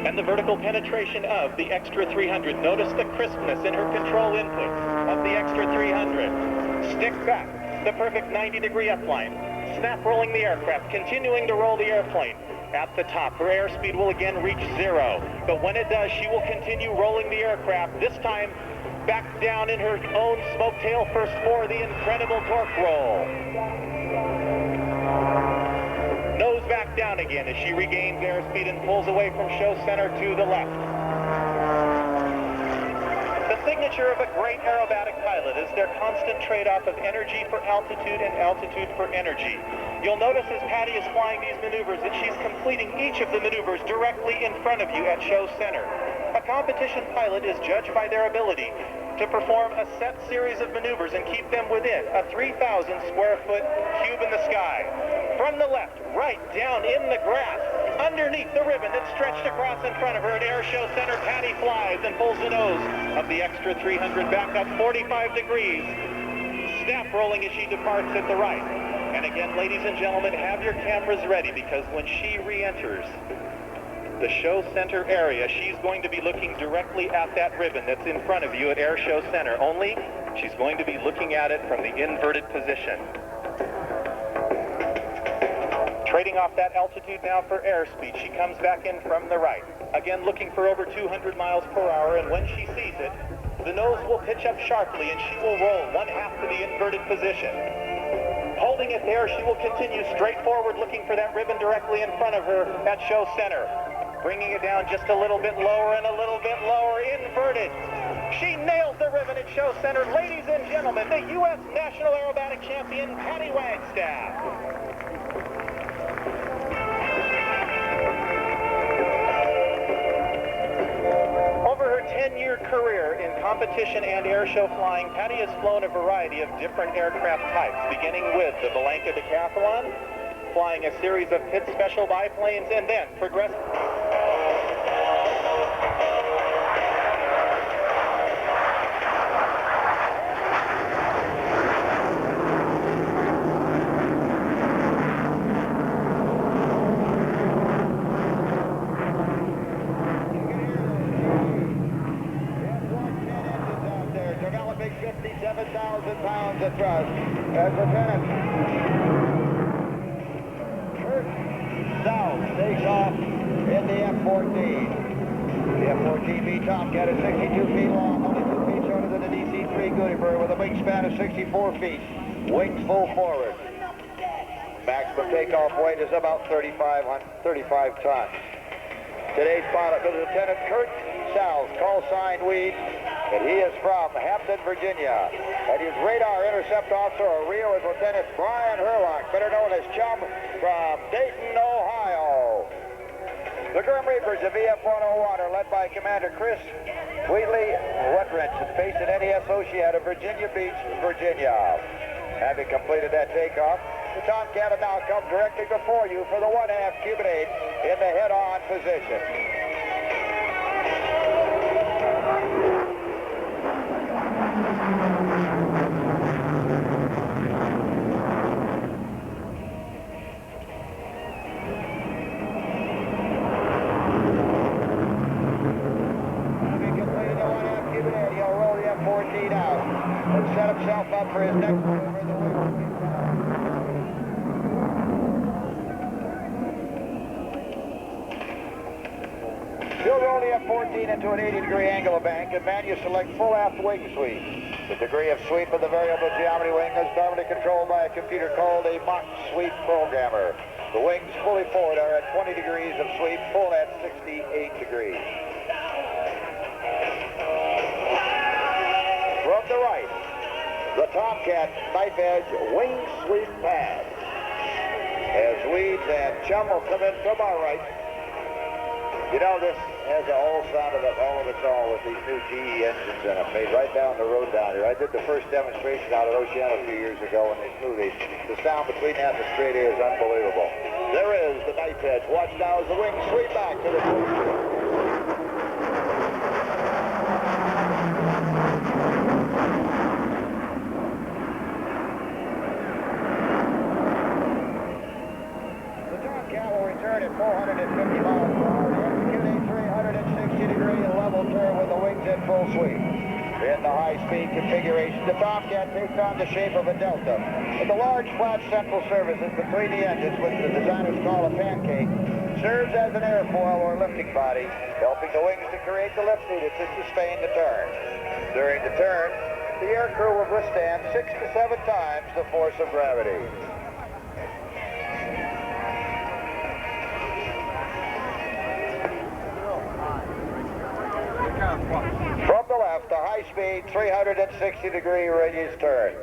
and the vertical penetration of the Extra 300. Notice the crispness in her control inputs of the Extra 300. Stick back, the perfect 90-degree upline. Snap rolling the aircraft, continuing to roll the airplane. At the top, her airspeed will again reach 0. But when it does, she will continue rolling the aircraft, this time back down in her own smoke tail first for the incredible torque roll. Nose back down again as she regains airspeed and pulls away from show center to the left. The signature of a great aerobatic pilot is their constant trade-off of energy for altitude and altitude for energy. You'll notice as Patti is flying these maneuvers that she's completing each of the maneuvers directly in front of you at show center. A competition pilot is judged by their ability to perform a set series of maneuvers and keep them within a 3,000 square foot cube in the sky. From the left, right down in the grass, underneath the ribbon that's stretched across in front of her at Air Show Center, Patti flies and pulls the nose of the Extra 300 back up 45 degrees. Snap rolling as she departs at the right. And again, ladies and gentlemen, have your cameras ready, because when she re-enters the show center area, she's going to be looking directly at that ribbon that's in front of you at Air Show Center, only she's going to be looking at it from the inverted position. Trading off that altitude now for airspeed, she comes back in from the right. Again, looking for over 200 miles per hour, and when she sees it, the nose will pitch up sharply and she will roll 1/2 to the inverted position. Holding it there, she will continue straight forward, looking for that ribbon directly in front of her at show center. Bringing it down just a little bit lower and a little bit lower, inverted. She nails the ribbon at show center. Ladies and gentlemen, the U.S. National Aerobatic Champion, Patti Wagstaff. Over her 10-year career in competition and air show flying, Patti has flown a variety of different aircraft types, beginning with the Valenka Decathlon, flying a series of pit special biplanes, and then progressing. Developing 57,000 pounds of thrust as Lieutenant Kurt South takes off in the F-14. The F-14B Tomcat is 62 feet long, only 2 feet shorter than the DC-3 Goody Bird, with a wingspan of 64 feet. Wings full forward. Maximum takeoff weight is about 35 tons. Today's pilot is Lieutenant Kurt South, call sign Weed, and he is from Hampton, Virginia. And his radar intercept officer or RIO is Lieutenant Brian Herlock, better known as Chum, from Dayton, Ohio. The Grim Reapers of VF-101 are led by Commander Chris Wheatley Wetwrench and faced at NESO she out of Virginia Beach, Virginia. Having completed that takeoff, the Tomcat will now come directly before you for the 1/2 Cuban 8 in the head-on position. Having completed the 1/2 Cuban 8, he'll roll the F-14 out and set himself up for his next maneuver in the wing. He'll roll the F-14 into an 80-degree angle of bank and manually select full aft wing sweep. The degree of sweep of the variable geometry wing is normally controlled by a computer called a Mach sweep programmer. The wings fully forward are at 20 degrees of sweep, full at 68 degrees. From the right, the Tomcat knife edge wing sweep pad. As Weeds and Chum will come in from our right. You know, this has a whole sound of all of its own with these new GE engines in it, made right down the road down here. I did the first demonstration out at Oceana a few years ago, and they flew these. The sound between that and the straight A is unbelievable. There is the knife edge. Watch now as the wings sweep back to the full. At 450 miles per hour. The execute A300 the Tomcat takes on the shape of a delta. But the large flat central surfaces between the engines, which the designers call a pancake, serves as an airfoil or lifting body, helping the wings to create the lift needed to sustain the turn. During the turn, the aircrew will withstand 6 to 7 times the force of gravity. From the left, a high-speed 360-degree radius turn.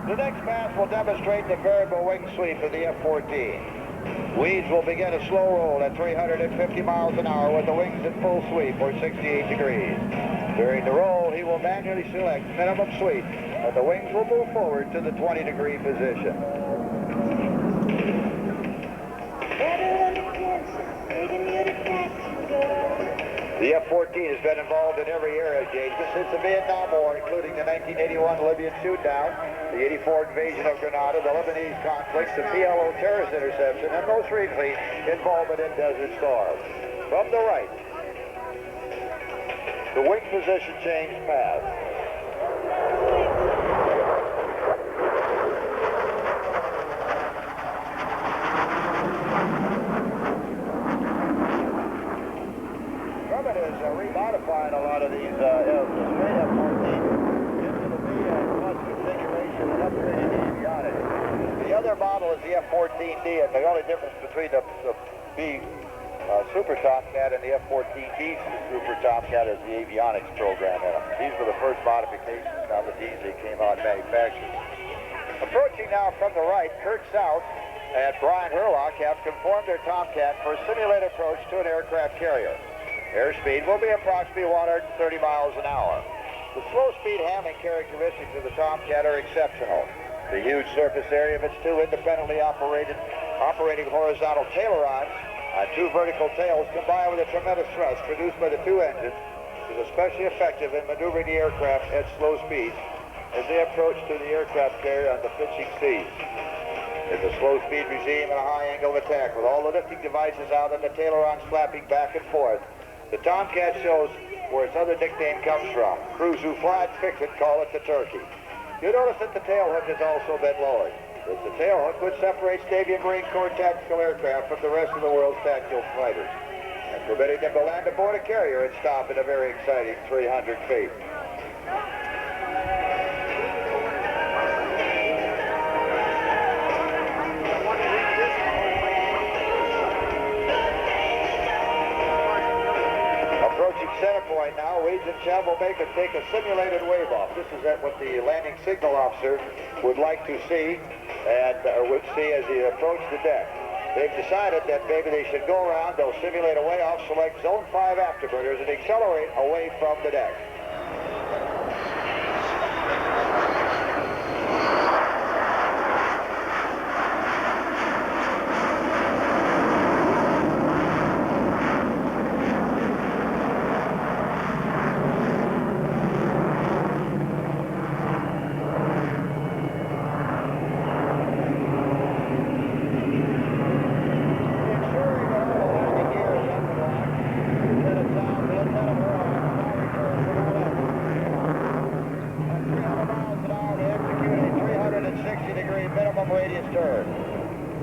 The next pass will demonstrate the variable wing sweep of the F-14. Weeds will begin a slow roll at 350 miles an hour with the wings at full sweep, or 68 degrees. During the roll, he will manually select minimum sweep, and the wings will move forward to the 20-degree position. The F-14 has been involved in every air engagement since the Vietnam War, including the 1981 Libyan shoot-down, the 84 invasion of Grenada, the Lebanese conflicts, the PLO terrorist interception, and most recently, involvement in Desert Storm. From the right, the wing position change path. Remodifying a lot of these straight F-14 into the V plus configuration and upgrading the avionics. The other model is the F-14D, and the only difference between the B Super Tomcat and the F-14D Super Tomcat is the avionics program in them. These were the first modifications on the Ds that came out manufactured. Approaching now from the right, Kurt South and Brian Herlock have conformed their Tomcat for a simulated approach to an aircraft carrier. Airspeed will be approximately 130 miles an hour. The slow-speed handling characteristics of the Tomcat are exceptional. The huge surface area of its two independently operating horizontal ailerons on two vertical tails combined with a tremendous thrust produced by the two engines is especially effective in maneuvering the aircraft at slow speeds as they approach to the aircraft carrier on the pitching seas. It's a slow-speed regime and a high angle of attack with all the lifting devices out and the ailerons flapping back and forth. The Tomcat shows where its other nickname comes from. Crews who fly and fix it call it the turkey. You notice that the tail hook has also been lowered. It's the tail hook which separates Navy and Marine Corps tactical aircraft from the rest of the world's tactical fighters, and permitting them to land aboard a carrier and stop at a very exciting 300 feet. Center point now, Weeds and Chubb will take a simulated wave off. This is what the landing signal officer would like to see and would see as he approached the deck. They've decided that maybe they should go around, they'll simulate a way off, select Zone 5 afterburners, and accelerate away from the deck.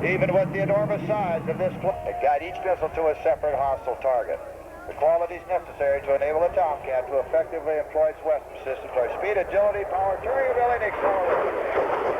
Even with the enormous size of this plane, guide each missile to a separate hostile target. The qualities necessary to enable a Tomcat to effectively employ its weapon systems are speed, agility, power, turning ability, and acceleration.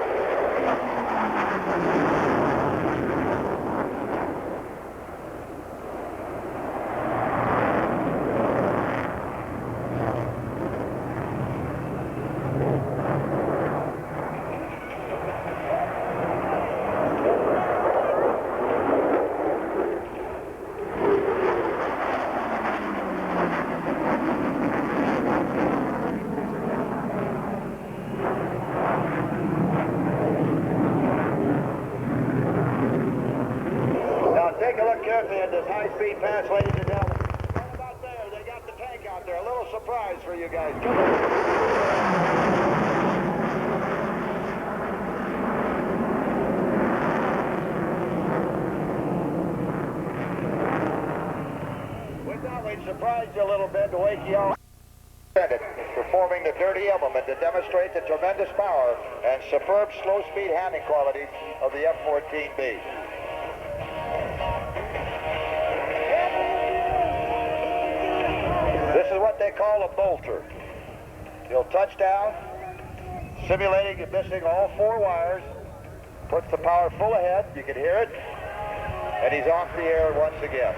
We thought we'd surprise you a little bit to wake you all up. Performing the dirty element to demonstrate the tremendous power and superb slow-speed handling qualities of the F-14B. This is what they call a bolter. He'll touch down, simulating and missing all 4 wires, puts the power full ahead, you can hear it, and he's off the air once again.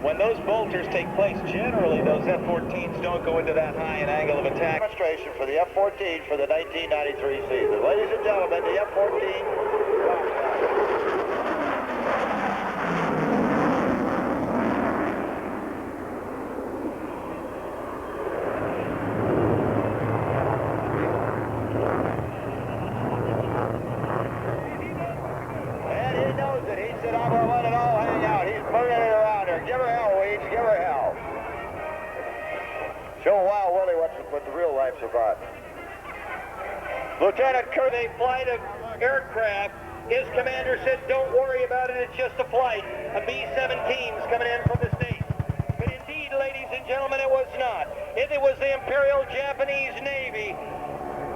When those bolters take place, generally those F-14s don't go into that high an angle of attack. Demonstration for the F-14 for the 1993 season. Ladies and gentlemen, the F-14 about. Lieutenant Kerr, a flight of aircraft. His commander said, don't worry about it, it's just a flight. A B-17's coming in from the States. But indeed, ladies and gentlemen, it was not. It was the Imperial Japanese Navy.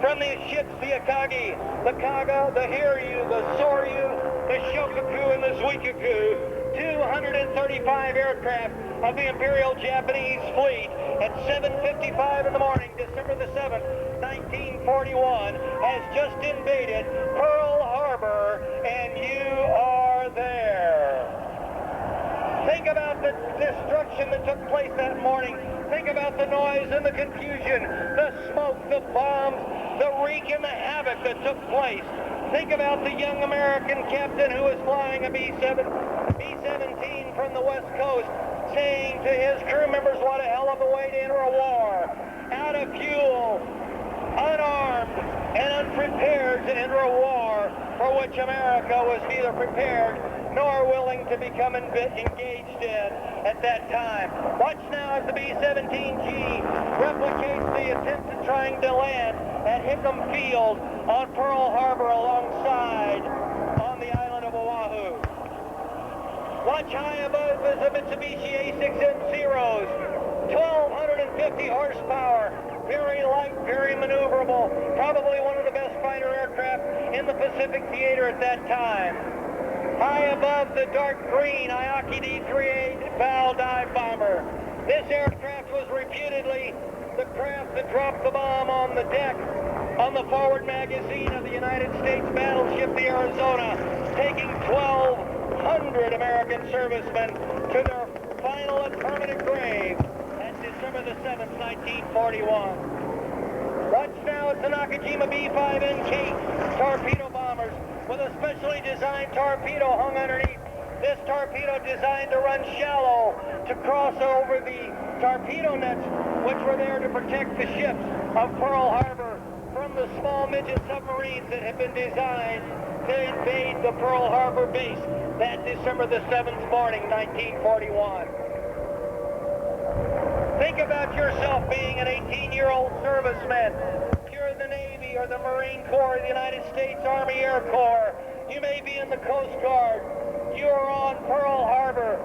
From the ships, the Akagi, the Kaga, the Hiryu, the Soryu, the Shokaku, and the Zuikaku. 235 aircraft of the Imperial Japanese fleet at 7:55 in the morning, December the 7th, 1941, has just invaded Pearl Harbor, and you are there. Think about the destruction that took place that morning. Think about the noise and the confusion, the smoke, the bombs, the reek and the havoc that took place. Think about the young American captain who was flying a B-17 from the West Coast, saying to his crew members, what a hell of a way to enter a war. Out of fuel, unarmed, and unprepared to enter a war for which America was neither prepared nor willing to become engaged in at that time. Watch now as the B-17G replicates the attempt at trying to land at Hickam Field on Pearl Harbor alongside on the island of Oahu. Watch high above is a Mitsubishi A6M-Zeros, 1,250 horsepower, very light, very maneuverable, probably one of the best fighter aircraft in the Pacific theater at that time. High above the dark green Iaki D-38 Val dive bomber. This aircraft was reputedly the craft that dropped the bomb on the deck on the forward magazine of the United States battleship the Arizona, taking 1,200 American servicemen to their final and permanent grave at December the 7th, 1941. Watch now, it's the Nakajima B-5NK torpedo bombers with a specially designed torpedo hung underneath. This torpedo designed to run shallow to cross over the torpedo nets which were there to protect the ships of Pearl Harbor from the small midget submarines that had been designed to invade the Pearl Harbor base that December the 7th morning, 1941. Think about yourself being an 18-year-old serviceman. You're in the Navy or the Marine Corps, the United States Army Air Corps. You may be in the Coast Guard. You are on Pearl Harbor.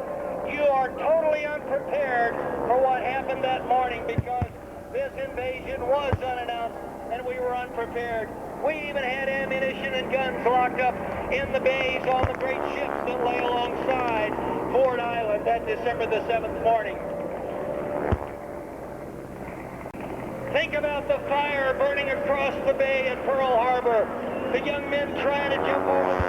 You are totally unprepared for what happened that morning because this invasion was unannounced and we were unprepared. We even had ammunition and guns locked up in the bays on the great ships that lay alongside Ford Island that December the 7th morning. Think about the fire burning across the bay at Pearl Harbor. The young men trying to jump over.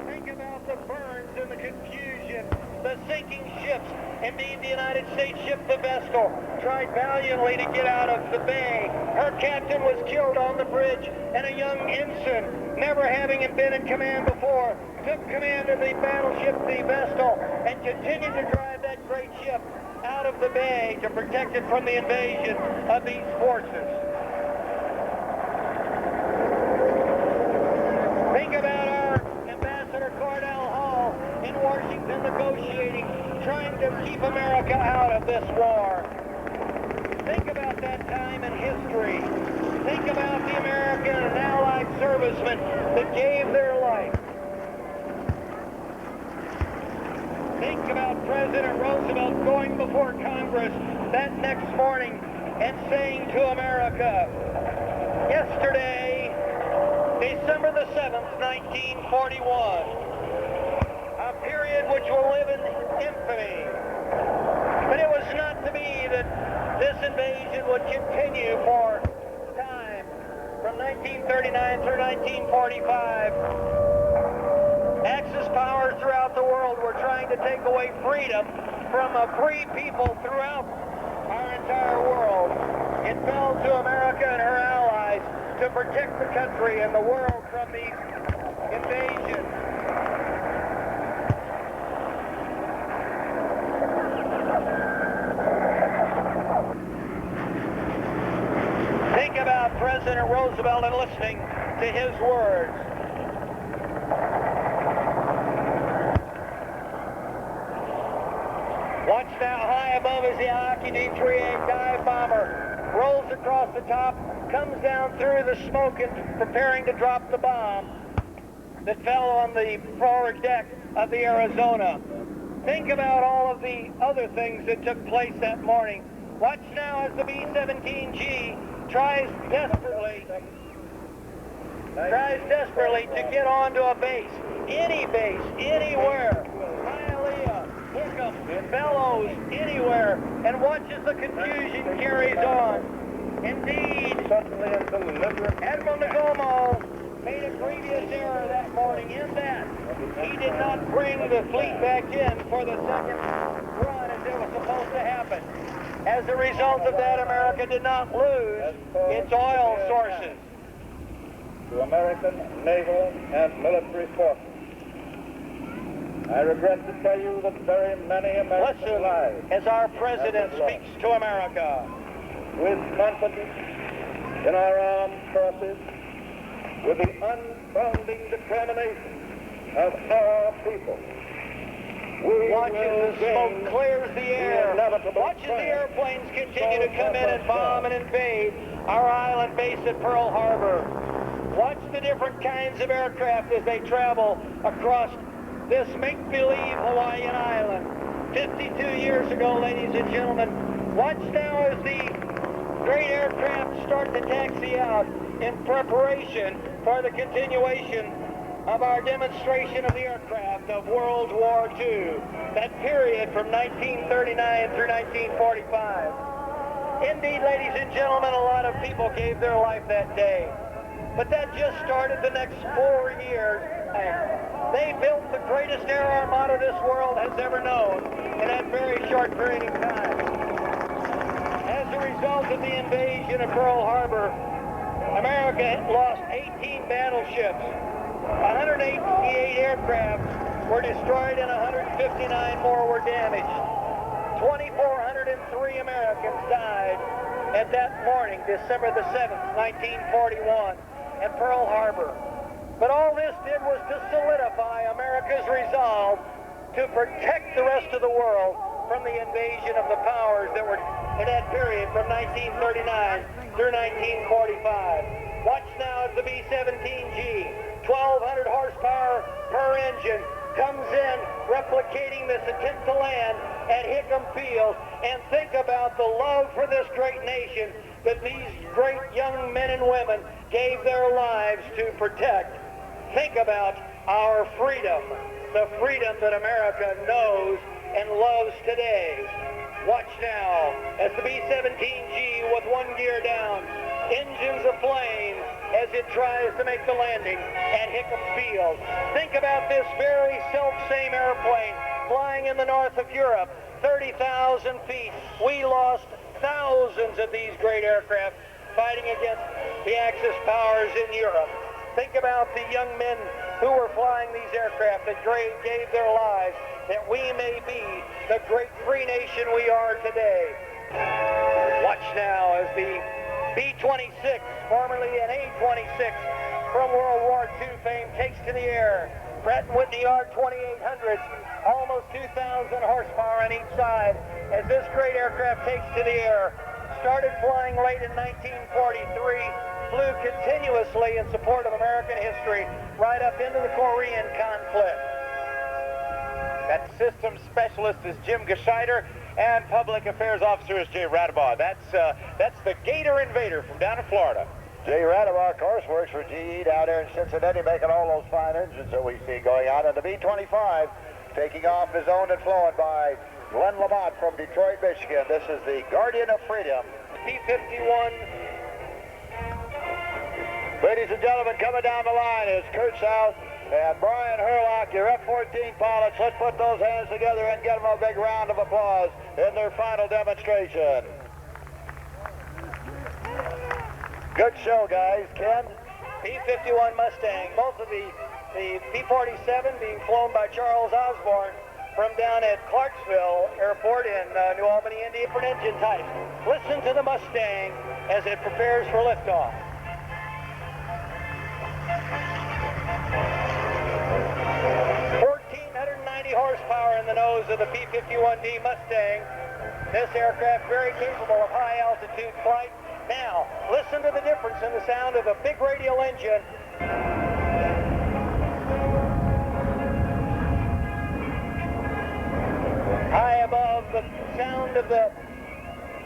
Think about the burns and the confusion, the sinking ships, Indeed, the United States ship, the Vestal, tried valiantly to get out of the bay. Her captain was killed on the bridge, and a young ensign, never having been in command before, took command of the battleship, the Vestal, and continued to drive that great ship out of the bay to protect it from the invasion of these forces. Think about our Ambassador Cordell Hall in Washington negotiating, trying to keep America out of this war. Think about that time in history. Think about the American and Allied servicemen that gave their life. Think about President Roosevelt going before Congress that next morning and saying to America, yesterday, December the 7th, 1941, a period which will live in infamy. But it was not to be that this invasion would continue for time from 1939 through 1945. Axis powers throughout the world were trying to take away freedom from a free people throughout our entire world. It fell to America and her allies to protect the country and the world from these invasions. Think about President Roosevelt and listening to his words. Watch now, high above is the Aoki D-38 dive bomber. Rolls across the top, comes down through the smoke and preparing to drop the bomb that fell on the forward deck of the Arizona. Think about all of the other things that took place that morning. Watch now as the B-17G tries desperately to get onto a base, anywhere. Hialeah, Hickam, Bellows, anywhere, and watch as the confusion carries on. Indeed, Admiral Nagomo made a previous error that morning in that he did not bring the fleet back in for the second run as it was supposed to happen. As a result of that, America did not lose its oil sources. To American naval and military forces, I regret to tell you that very many American lives, as our president speaks to America, with confidence in our armed forces, with the unbounding determination of our people. Watch as the smoke clears the air. Watch as the airplanes continue to come in and bomb and invade our island base at Pearl Harbor. Watch the different kinds of aircraft as they travel across this make-believe Hawaiian island. 52 years ago, ladies and gentlemen, watch now as the great aircraft start to taxi out in preparation for the continuation of our demonstration of the aircraft of World War II, that period from 1939 through 1945. Indeed, ladies and gentlemen, a lot of people gave their life that day. But that just started the next 4 years. They built the greatest air armada this world has ever known in that very short period of time. As a result of the invasion of Pearl Harbor, America lost 18 battleships, 188 aircraft were destroyed, and 159 more were damaged. 2,403 Americans died at that morning, December the 7th, 1941, at Pearl Harbor. But all this did was to solidify America's resolve to protect the rest of the world from the invasion of the powers that were in that period from 1939 through 1945. Watch now as the B-17G, 1,200 horsepower per engine, comes in replicating this attempt to land at Hickam Field, and think about the love for this great nation that these great young men and women gave their lives to protect. Think about our freedom, the freedom that America knows and loves today. Watch now as the B-17G with one gear down, engines aflame as it tries to make the landing at Hickam Field. Think about this very self-same airplane flying in the north of Europe, 30,000 feet. We lost thousands of these great aircraft fighting against the Axis powers in Europe. Think about the young men who were flying these aircraft that gave their lives that we may be the great free nation we are today. Watch now as the B-26, formerly an A-26 from World War II fame, takes to the air. Pratt & Whitney R-2800s, almost 2,000 horsepower on each side, as this great aircraft takes to the air. Started flying late in 1943, flew continuously in support of American history right up into the Korean conflict. That systems specialist is Jim Gescheiter, and public affairs officer is Jay Radabaugh. That's the Gator Invader from down in Florida. Jay Radabaugh, of course, works for GE down there in Cincinnati, making all those fine engines that we see going on. And the B-25 taking off is owned and flown by Glenn Lamont from Detroit, Michigan. This is the Guardian of Freedom. P-51. Ladies and gentlemen, coming down the line is Kurt South and Brian Herlock, your F-14 pilots. Let's put those hands together and give them a big round of applause in their final demonstration. Good show, guys. Ken? P-51 Mustang, both of the P-47 being flown by Charles Osborne from down at Clarksville Airport in New Albany, Indiana. Different engine types. Listen to the Mustang as it prepares for liftoff. Horsepower in the nose of the P-51D Mustang. This aircraft very capable of high altitude flight. Now, listen to the difference in the sound of the big radial engine. High above the sound of the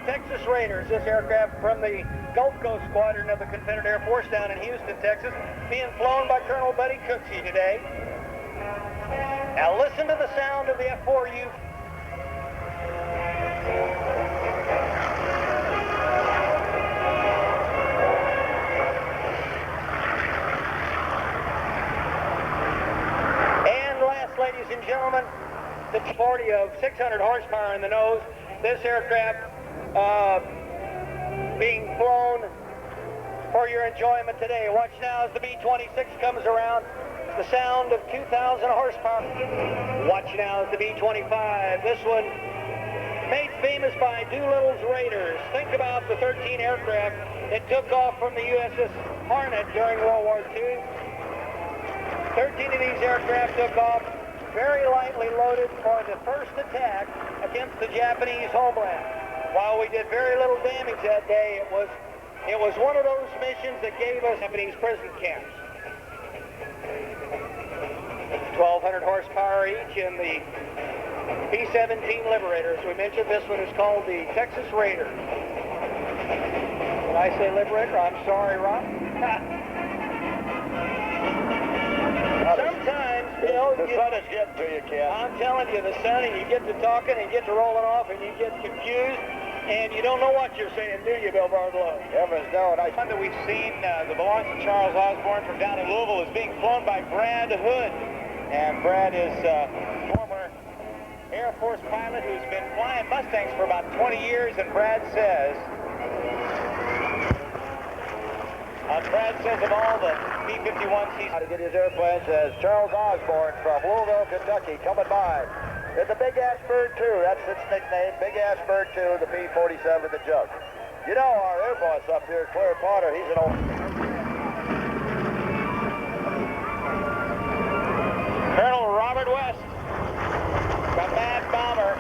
Texas Raiders, this aircraft from the Gulf Coast Squadron of the Confederate Air Force down in Houston, Texas, being flown by Colonel Buddy Cooksey today. Now listen to the sound of the F-4U. And last, ladies and gentlemen, the 40 of 600 horsepower in the nose. This aircraft being flown for your enjoyment today. Watch now as the B-26 comes around. The sound of 2,000 horsepower. Watch now as the B-25. This one made famous by Doolittle's Raiders. Think about the 13 aircraft that took off from the USS Hornet during World War II. 13 of these aircraft took off very lightly loaded for the first attack against the Japanese homeland. While we did very little damage that day, it was one of those missions that gave us Japanese prison camps. 1,200 horsepower each in the P-17 Liberator. As we mentioned, this one is called the Texas Raider. When I say Liberator, I'm sorry, Rob. Sometimes, Bill, the sun is getting to you, Ken. I'm telling you, the sun, and you get to talking and get to rolling off, and you get confused, and you don't know what you're saying, do you, Bill Barlow? Heavens no. The one that we've seen that belongs to Charles Osborne from down in Louisville is being flown by Brad Hood. And Brad is a former Air Force pilot who's been flying Mustangs for about 20 years, and Brad says of all the B-51s he's... How to get his airplanes as Charles Osborne from Louisville, Kentucky, coming by. In the Big Ass Bird 2, that's its nickname, Big Ass Bird 2, the B-47, the Jug. You know our air boss up here, Claire Potter, he's an old... Colonel Robert West, the Mad Bomber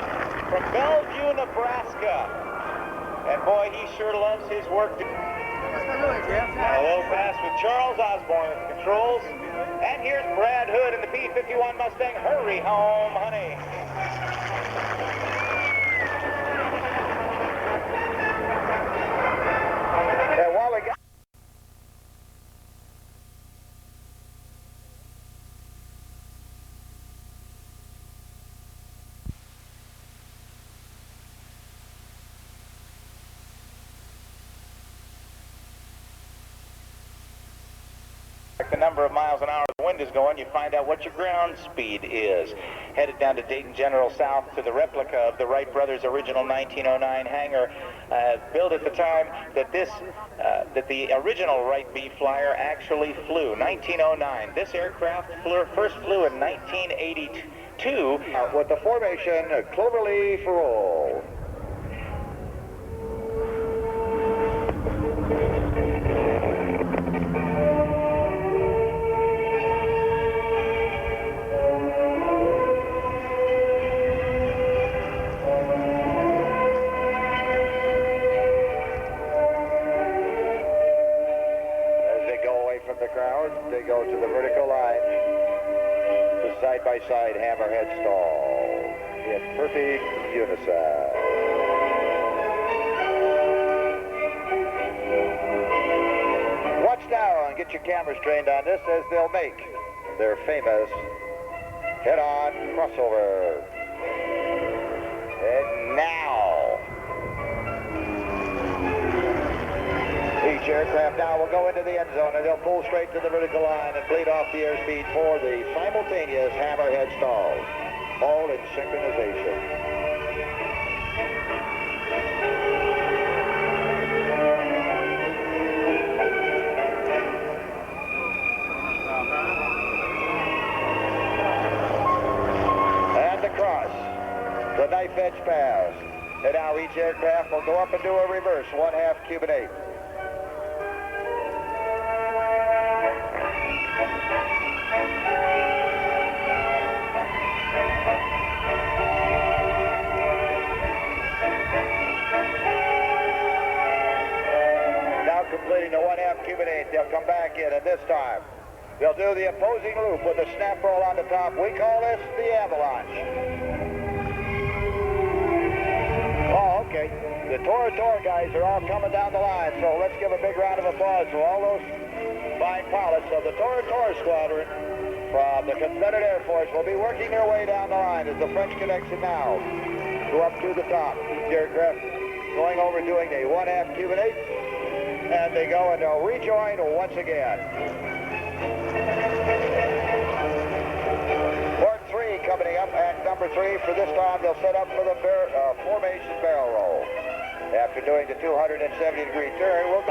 from Bellevue, Nebraska. And boy, he sure loves his work. A little pass with Charles Osborne at the controls. And here's Brad Hood in the P-51 Mustang. Hurry home, honey. And while we got... The number of miles an hour the wind is going, you find out what your ground speed is. Headed down to Dayton General South to the replica of the Wright brothers' original 1909 hangar, built at the time that that the original Wright B Flyer actually flew. 1909. This aircraft first flew in 1982 with the formation Cloverleaf roll. They go to the vertical line, the side-by-side hammerhead stall in perfect unison. Watch now and get your cameras trained on this as they'll make their famous head-on crossover. And now, each aircraft now will go into the end zone and they'll pull straight to the vertical line and bleed off the airspeed for the simultaneous hammerhead stalls, all in synchronization. And across the knife edge pass. And now each aircraft will go up and do a reverse 1/2 Cuban 8. Completing the 1/2 Cuban 8, they'll come back in, and this time they'll do the opposing loop with a snap roll on the top. We call this the avalanche. Oh, okay. The Tora guys are all coming down the line, so let's give a big round of applause to all those fine pilots of the Tora squadron from the Confederate Air Force. Will be working their way down the line as the French connection now go up to the top. Each aircraft going over doing the 1/2 Cuban 8. And they go and they'll rejoin once again. Port 3 coming up at number 3. For this time, they'll set up for the formation barrel roll. After doing the 270-degree turn, we'll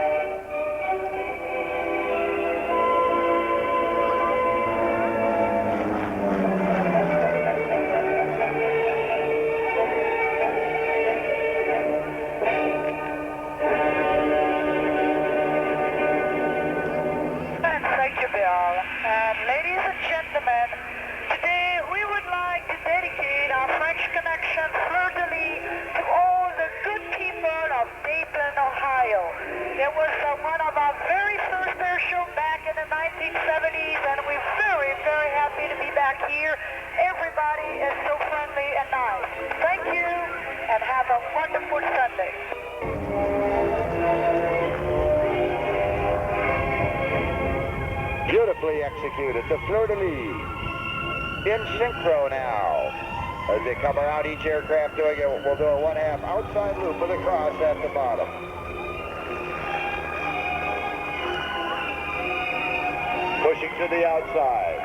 here. Everybody is so friendly and nice. Thank you, and have a wonderful Sunday. Beautifully executed. The fleur-de-lis in synchro now. As they come around, each aircraft doing it, we'll do a 1/2 outside loop with a cross at the bottom. Pushing to the outside.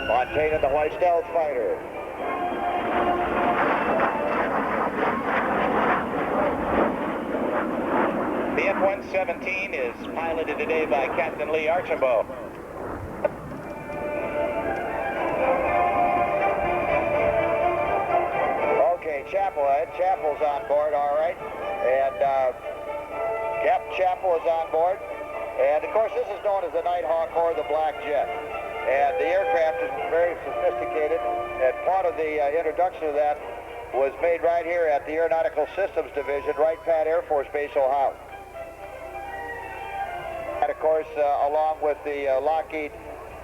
Montaigne in the white stealth fighter. The F-117 is piloted today by Captain Lee Archambault. Okay, Chapel's on board, all right. And Captain Chapel is on board. And of course, this is known as the Nighthawk or the Black Jet. And the aircraft is very sophisticated. And part of the introduction of that was made right here at the Aeronautical Systems Division, Wright Pat Air Force Base, Ohio. And of course, along with the Lockheed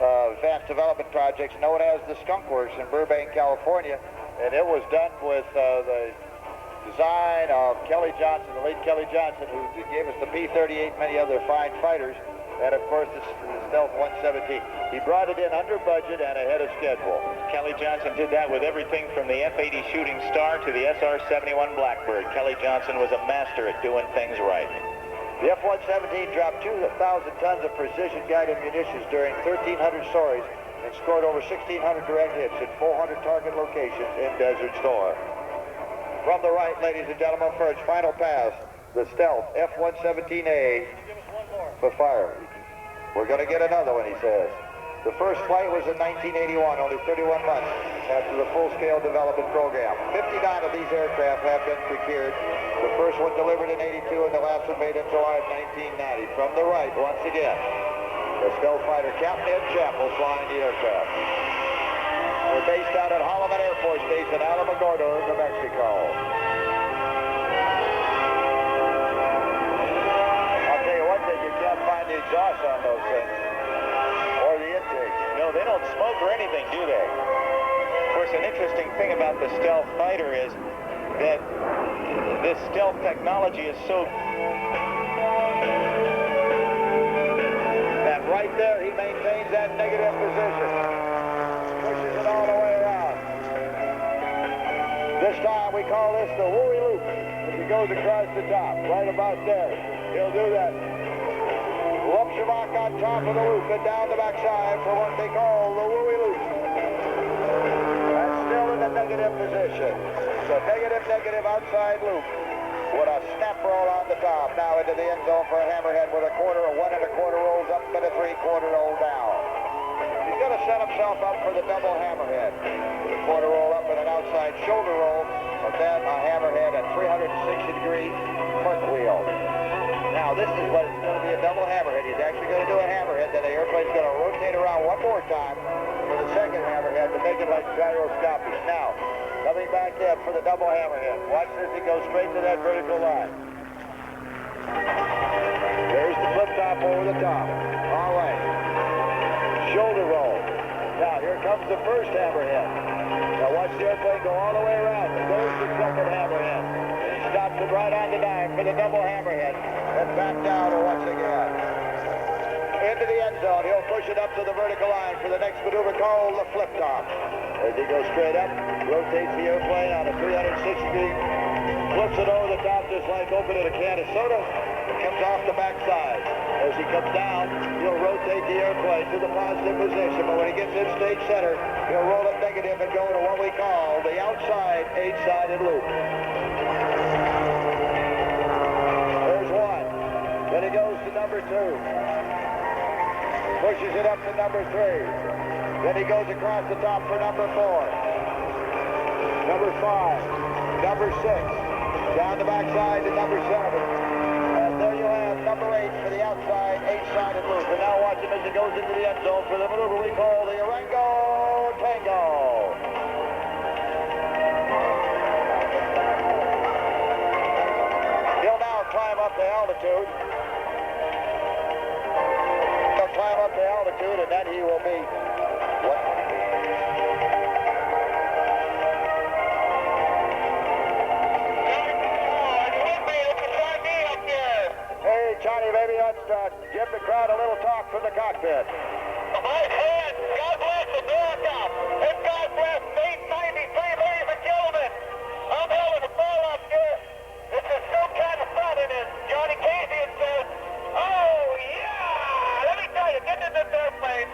Advanced Development Projects, known as the Skunk Works in Burbank, California. And it was done with the design of Kelly Johnson, the late Kelly Johnson, who gave us the P-38 and many other fine fighters. And of course, this Stealth 117. He brought it in under budget and ahead of schedule. Kelly Johnson did that with everything from the F-80 Shooting Star to the SR-71 Blackbird. Kelly Johnson was a master at doing things right. The F-117 dropped 2,000 tons of precision-guided munitions during 1,300 stories and scored over 1,600 direct hits in 400 target locations in Desert Storm. From the right, ladies and gentlemen, for its final pass, the stealth F-117A for fire. We're going to get another one, he says. The first flight was in 1981, only 31 months after the full-scale development program. 59 of these aircraft have been procured. The first one delivered in 82 and the last one made in July of 1990. From the right, once again, the stealth fighter Captain Ed Chappell flying the aircraft. We're based out at Holloman Air Force Base in Alamogordo, New Mexico. I'll tell you one thing, you can't find the exhaust on those things. Or the intake. No, they don't smoke or anything, do they? Of course, an interesting thing about the stealth fighter is that this stealth technology is so... That right there, he maintains that negative position. Pushes it all the way around. This time we call this the Wooey Loop. As he goes across the top, right about there. He'll do that. Lumshavak on top of the loop and down the backside for what they call the Wooey Loop. That's still in the negative position. So negative outside loop with a snap roll on the top. Now into the end zone for a hammerhead with a quarter, a 1 1/4 rolls up and a 3/4 roll down. He's going to set himself up for the double hammerhead. With a quarter roll up and an outside shoulder roll, and then a hammerhead at 360-degree front wheel. Now this is what it's going to be, a double hammerhead. He's actually going to do a hammerhead, then the airplane's going to rotate around one more time for the second hammerhead to make it like gyroscopic. Now, coming back in for the double hammerhead. Watch this, he goes straight to that vertical line. There's the flip top over the top. All right. Shoulder roll. Now, here comes the first hammerhead. Now watch the airplane go all the way around. There's the second hammerhead. He stops it right on the dime for the double hammerhead. And back down once again. Into the end zone. He'll push it up to the vertical line for the next maneuver called the flip top. As he goes straight up, rotates the airplane on a 360-degree, flips it over the top just like opening a can of soda, and comes off the backside. As he comes down, he'll rotate the airplane to the positive position, but when he gets in stage center, he'll roll it negative and go to what we call the outside 8-sided loop. There's one. Then he goes to number 2. Pushes it up to number 3. Then he goes across the top for number 4. Number 5. Number 6. Down the backside to number 7. And there you have number 8 for the outside 8-sided loop. And now watch him as he goes into the end zone for the maneuver we call the Orango Tango. He'll now climb up the altitude. He'll climb up the altitude, and then he will be... What? Hey, Johnny, baby, let's give the crowd a little talk from the cockpit. My friend, God bless America, and God bless 893, ladies and gentlemen. I'm having a ball up here. This is some kind of fun, and as Johnny Casian says, oh, yeah! Let me tell you, getting in this airplane,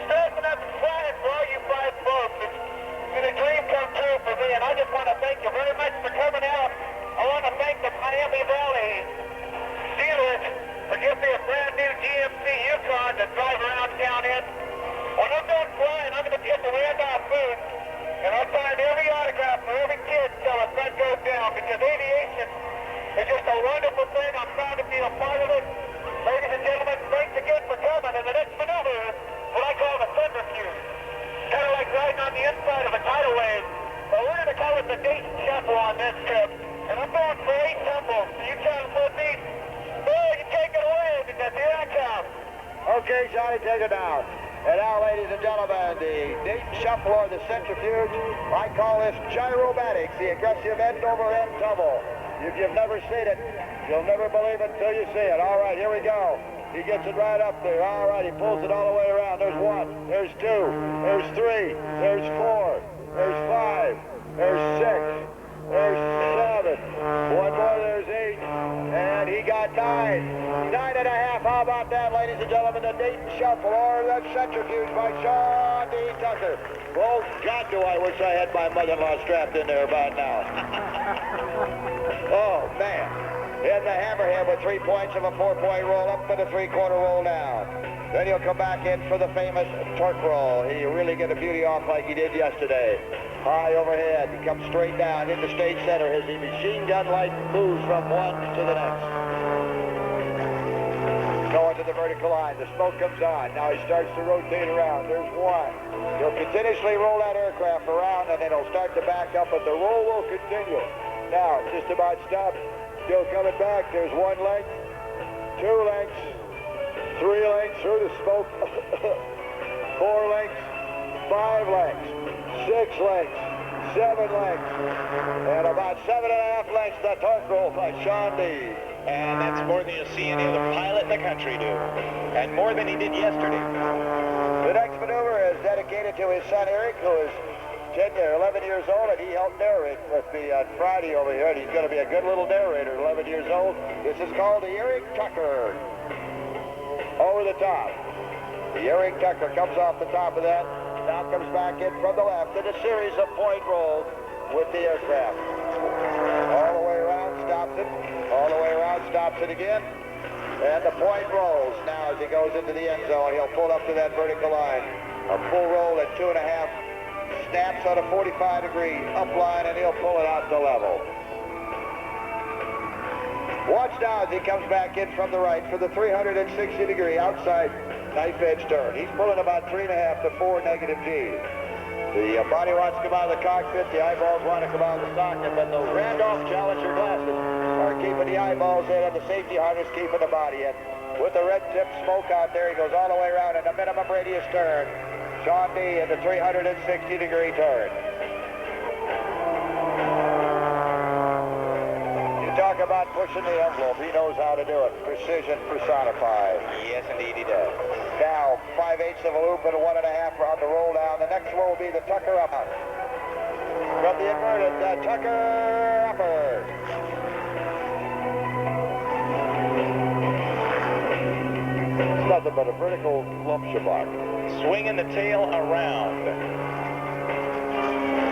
strapping up and flying for all you fine folks, it's been a dream come true for me, and I just want to thank you very much for coming out. I want to thank the Miami Valley dealers for giving me a brand new GMC Yukon to drive around town in. When I'm done flying, I'm going to get the Randolph booth, and I'll sign every autograph for every kid till the sun goes down, because aviation is just a wonderful thing. I'm proud to be a part of it. Ladies and gentlemen, thanks again for coming. And the next maneuver is what I call the centrifuge. Kind of like riding on the inside of a tidal wave, but we're going to call it the Dayton Shuffle on this trip. And I'm going for 8 tumbles. So you try to put me. Oh, you take it away, because here I come. Okay, Johnny, take it down. And now, ladies and gentlemen, the Dayton Shuffle or the centrifuge, I call this Aerobatics, the aggressive end-over-end tumble. If you've never seen it, you'll never believe it until you see it. All right, here we go. He gets it right up there. All right, he pulls it all the way around. There's 1, there's 2, there's 3, there's 4, there's 5, there's 6, there's 7. One more, there's 8. And he got 9.5. How about that, ladies and gentlemen? The Dayton Shuffle, or the Centrifuge by Sean D. Tucker. Well, God, do I wish I had my mother-in-law strapped in there about now. Oh, man. In the hammerhead with 3 points of a 4-point roll up and a 3/4 roll down. Then he'll come back in for the famous torque roll. He really get a beauty off like he did yesterday. High overhead, he comes straight down into stage center as he machine gun-like moves from one to the next. Going to the vertical line, the smoke comes on. Now he starts to rotate around. There's one. He'll continuously roll that aircraft around, and then he'll start to back up, but the roll will continue. Now, just about stopped. Still coming back. There's 1 length, 2 lengths, 3 lengths through the smoke, 4 lengths, 5 lengths, 6 lengths, 7 lengths, and about 7.5 lengths the torque roll by Sean D. And that's more than you'll see any other pilot in the country do. And more than he did yesterday. The next maneuver is dedicated to his son Eric, who is 11 years old, and he helped narrate with me on Friday over here, and he's going to be a good little narrator, 11 years old. This is called the Eric Tucker. Over the top. The Eric Tucker comes off the top of that, now comes back in from the left in a series of point rolls with the aircraft. All the way around, stops it. All the way around, stops it again. And the point rolls. Now as he goes into the end zone, he'll pull up to that vertical line. A full roll at 2.5. Snaps on a 45-degree up line, and he'll pull it out to level. Watch now as he comes back in from the right for the 360-degree outside knife edge turn. He's pulling about 3.5 to 4 negative G's. The body wants to come out of the cockpit, the eyeballs want to come out of the socket, but those Randolph Challenger glasses are keeping the eyeballs in and the safety harness keeping the body in. With the red tip smoke out there, he goes all the way around in a minimum radius turn. Sean D in the 360-degree turn. You talk about pushing the envelope. He knows how to do it. Precision personified. Yes, indeed he does. Now, 5/8 of a loop and a 1.5 on the roll down. The next one will be the Tucker upper. From the inverted, the Tucker upper. It's nothing but a vertical lump shabak. Swinging the tail around.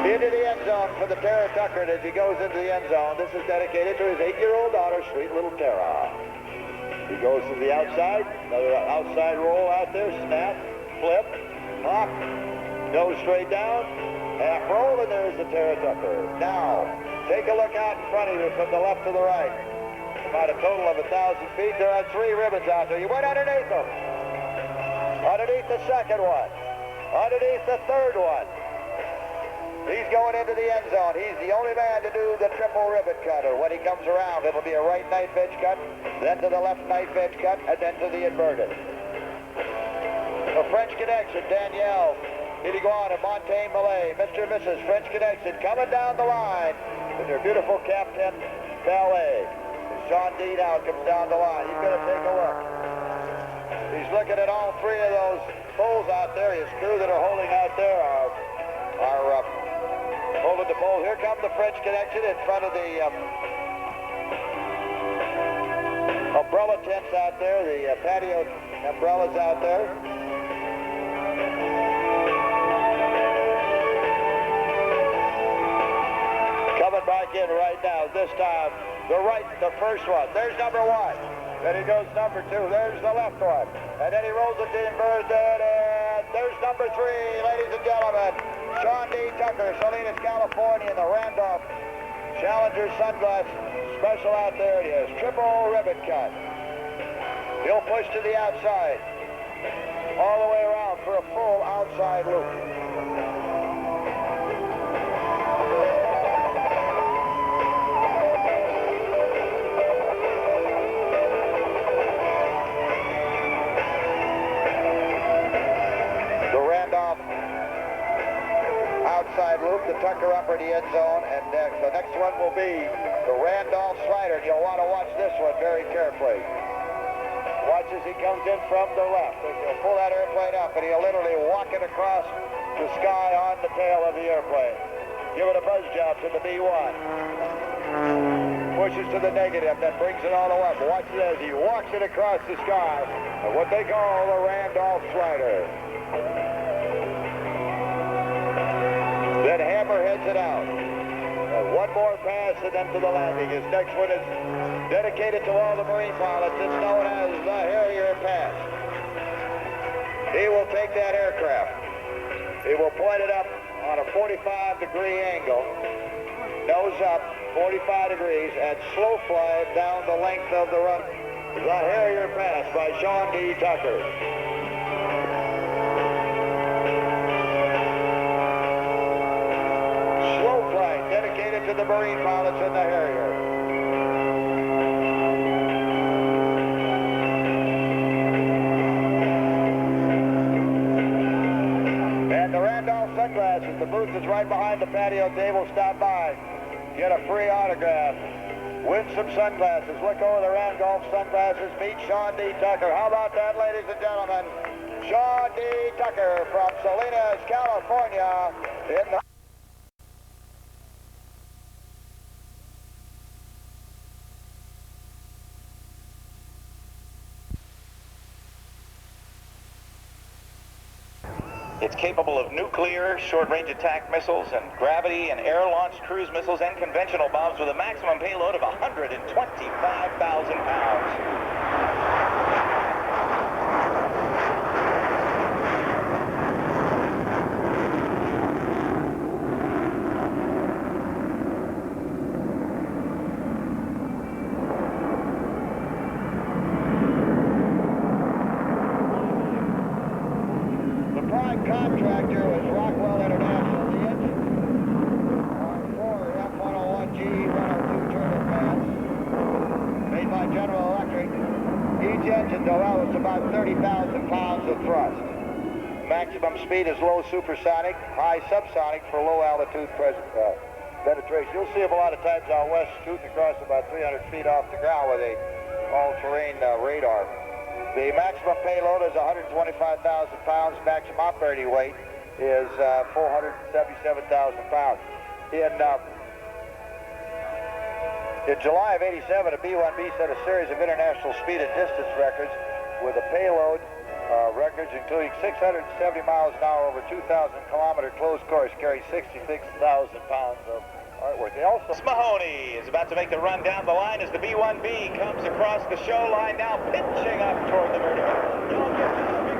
Into the end zone for the Tora Tucker. As he goes into the end zone, this is dedicated to his 8-year-old daughter, sweet little Tora. He goes to the outside, another outside roll out there, snap, flip, hop, nose straight down, half roll, and there's the Tora Tucker. Now, take a look out in front of you from the left to the right. About a total of 1,000 feet. There are 3 ribbons out there. You went underneath them. Underneath the second one. Underneath the third one. He's going into the end zone. He's the only man to do the triple ribbon cutter. When he comes around, it'll be a right knife edge cut, then to the left knife edge cut, and then to the inverted. A French connection, Danielle, Iguana, Montaigne, Malay, Mr. and Mrs. French connection coming down the line with their beautiful Captain Ballet. Sean D now comes down the line. He's going to take a look. He's looking at all 3 of those poles out there. His crew that are holding out there are holding the pole. Here comes the French connection in front of the umbrella tents out there, the patio umbrellas out there. Coming back in right now. This time, the right, the first one. There's number 1. Then he goes number 2. There's the left one. And then he rolls it to inverted, and there's number 3, ladies and gentlemen. Sean D. Tucker, Salinas, California, in the Randolph Challenger Sunglass Special out there. It is triple ribbon cut. He'll push to the outside. All the way around for a full outside loop. Outside loop, the Tucker upper the end zone, and the next one will be the Randolph slider. And you'll want to watch this one very carefully. Watch as he comes in from the left. He'll pull that airplane up, and he'll literally walk it across the sky on the tail of the airplane. Give it a buzz job to the B-1. pushes to the negative, then brings it all the way up. Watch it as he walks it across the sky, what they call the Randolph slider. Then hammerheads it out. One more pass and then to the landing. His next one is dedicated to all the Marine pilots. It's known as the Harrier Pass. He will take that aircraft. He will point it up on a 45-degree angle, nose up, 45 degrees, and slow fly it down the length of the run. The Harrier Pass by Sean D. Tucker. Slow flight dedicated to the Marine pilots in the Harrier. And the Randolph sunglasses, the booth is right behind the patio table. Stop by, get a free autograph, win some sunglasses. Look over the Randolph sunglasses, meet Sean D. Tucker. How about that, ladies and gentlemen? Sean D. Tucker from Salinas, California. In the It's capable of nuclear, short-range attack missiles, and gravity and air-launched cruise missiles and conventional bombs with a maximum payload of 125,000 pounds. Contractor was Rockwell International. The engine are 4 F-101G 102 turbofans made by General Electric. Each engine, Darrell, is about 30,000 pounds of thrust. Maximum speed is low supersonic, high subsonic for low altitude penetration. You'll see them a lot of times out west shooting across about 300 feet off the ground with a all-terrain radar. The maximum payload is 125,000 pounds. Maximum operating weight is 477,000 pounds. In July of '87, a B-1B set a series of international speed and distance records with a payload records including 670 miles an hour over 2,000-kilometer closed course, carrying 66,000 pounds of artwork. They also... Mahoney is about to make the run down the line as the B-1B comes across the show line, now pitching up toward the vertical. Y'all get this big...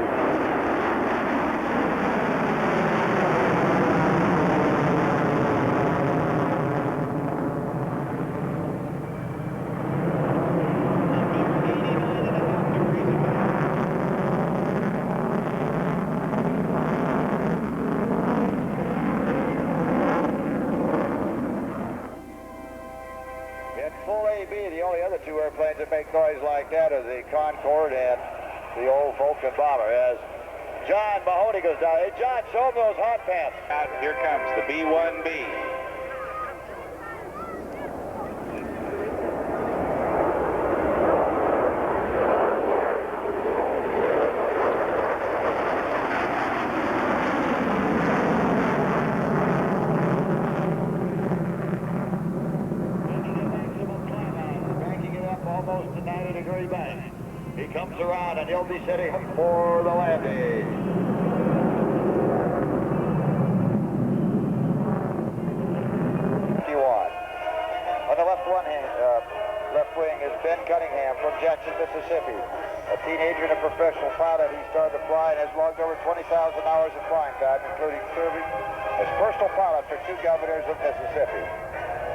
The only other two airplanes that make noise like that are the Concorde and the old Vulcan bomber. As John Mahoney goes down. Hey, John, show him those hot pants. Here comes the B-1B. Almost a 90-degree bank. He comes around and he'll be setting up for the landing. On the left wing is Ben Cunningham from Jackson, Mississippi. A teenager and a professional pilot, he started to fly and has logged over 20,000 hours of flying time, including serving as personal pilot for 2 governors of Mississippi.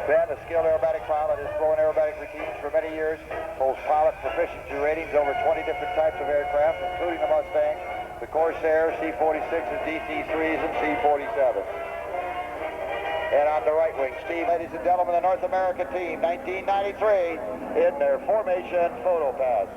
Ben, a skilled aerobatic pilot, has flown aerobatic routines for many years, holds pilot proficiency ratings over 20 different types of aircraft, including the Mustang, the Corsair, C-46s, DC-3s, and C-47s. And on the right wing, Steve, ladies and gentlemen, the North American team, 1993, in their formation photo pass.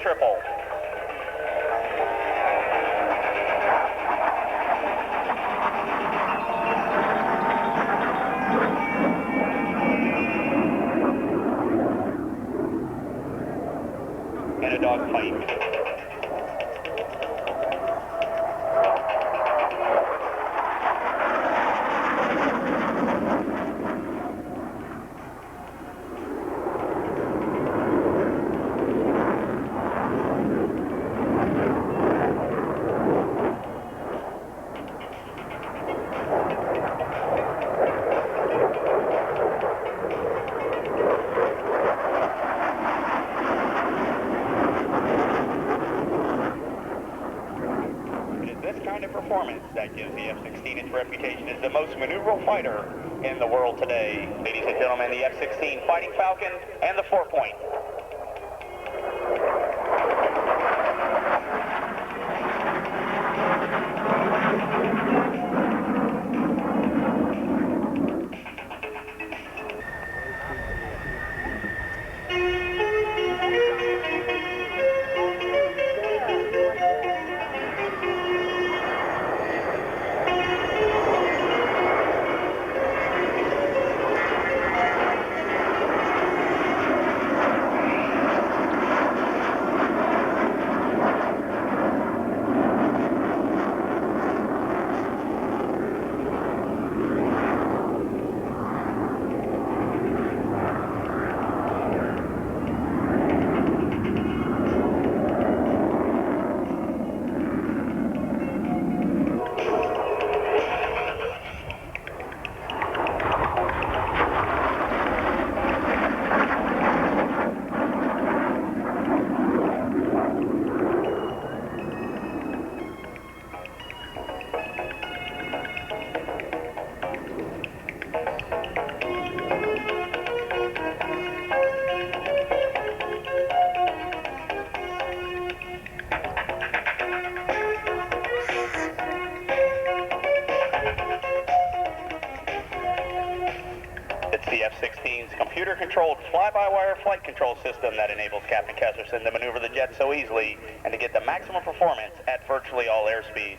triple. And a dog fight. That gives the F-16 its reputation as the most maneuverable fighter in the world today. Ladies and gentlemen, the F-16 Fighting Falcon and the 4-point. The F-16's computer-controlled fly-by-wire flight control system that enables Captain Kesserson to maneuver the jet so easily and to get the maximum performance at virtually all airspeeds.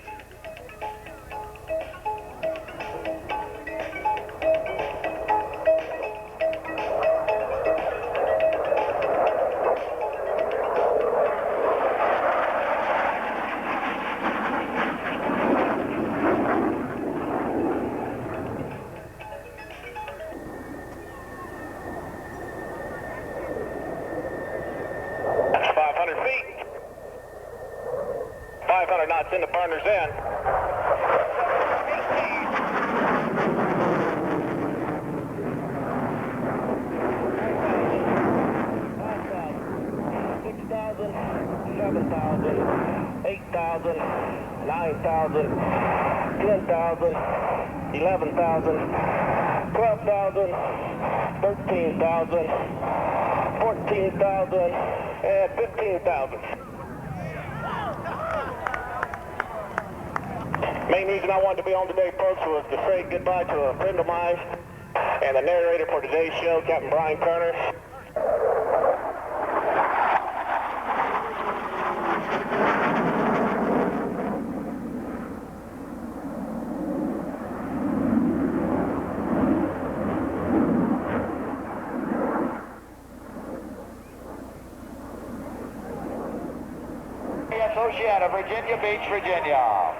In the burner's end. And 15,000. Main reason I wanted to be on today, folks, was to say goodbye to a friend of mine and the narrator for today's show, Captain Brian Turner. Associate of Virginia Beach, Virginia.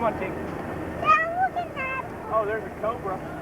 Come on, Tink. Yeah, I'm looking at. Oh, there's a cobra.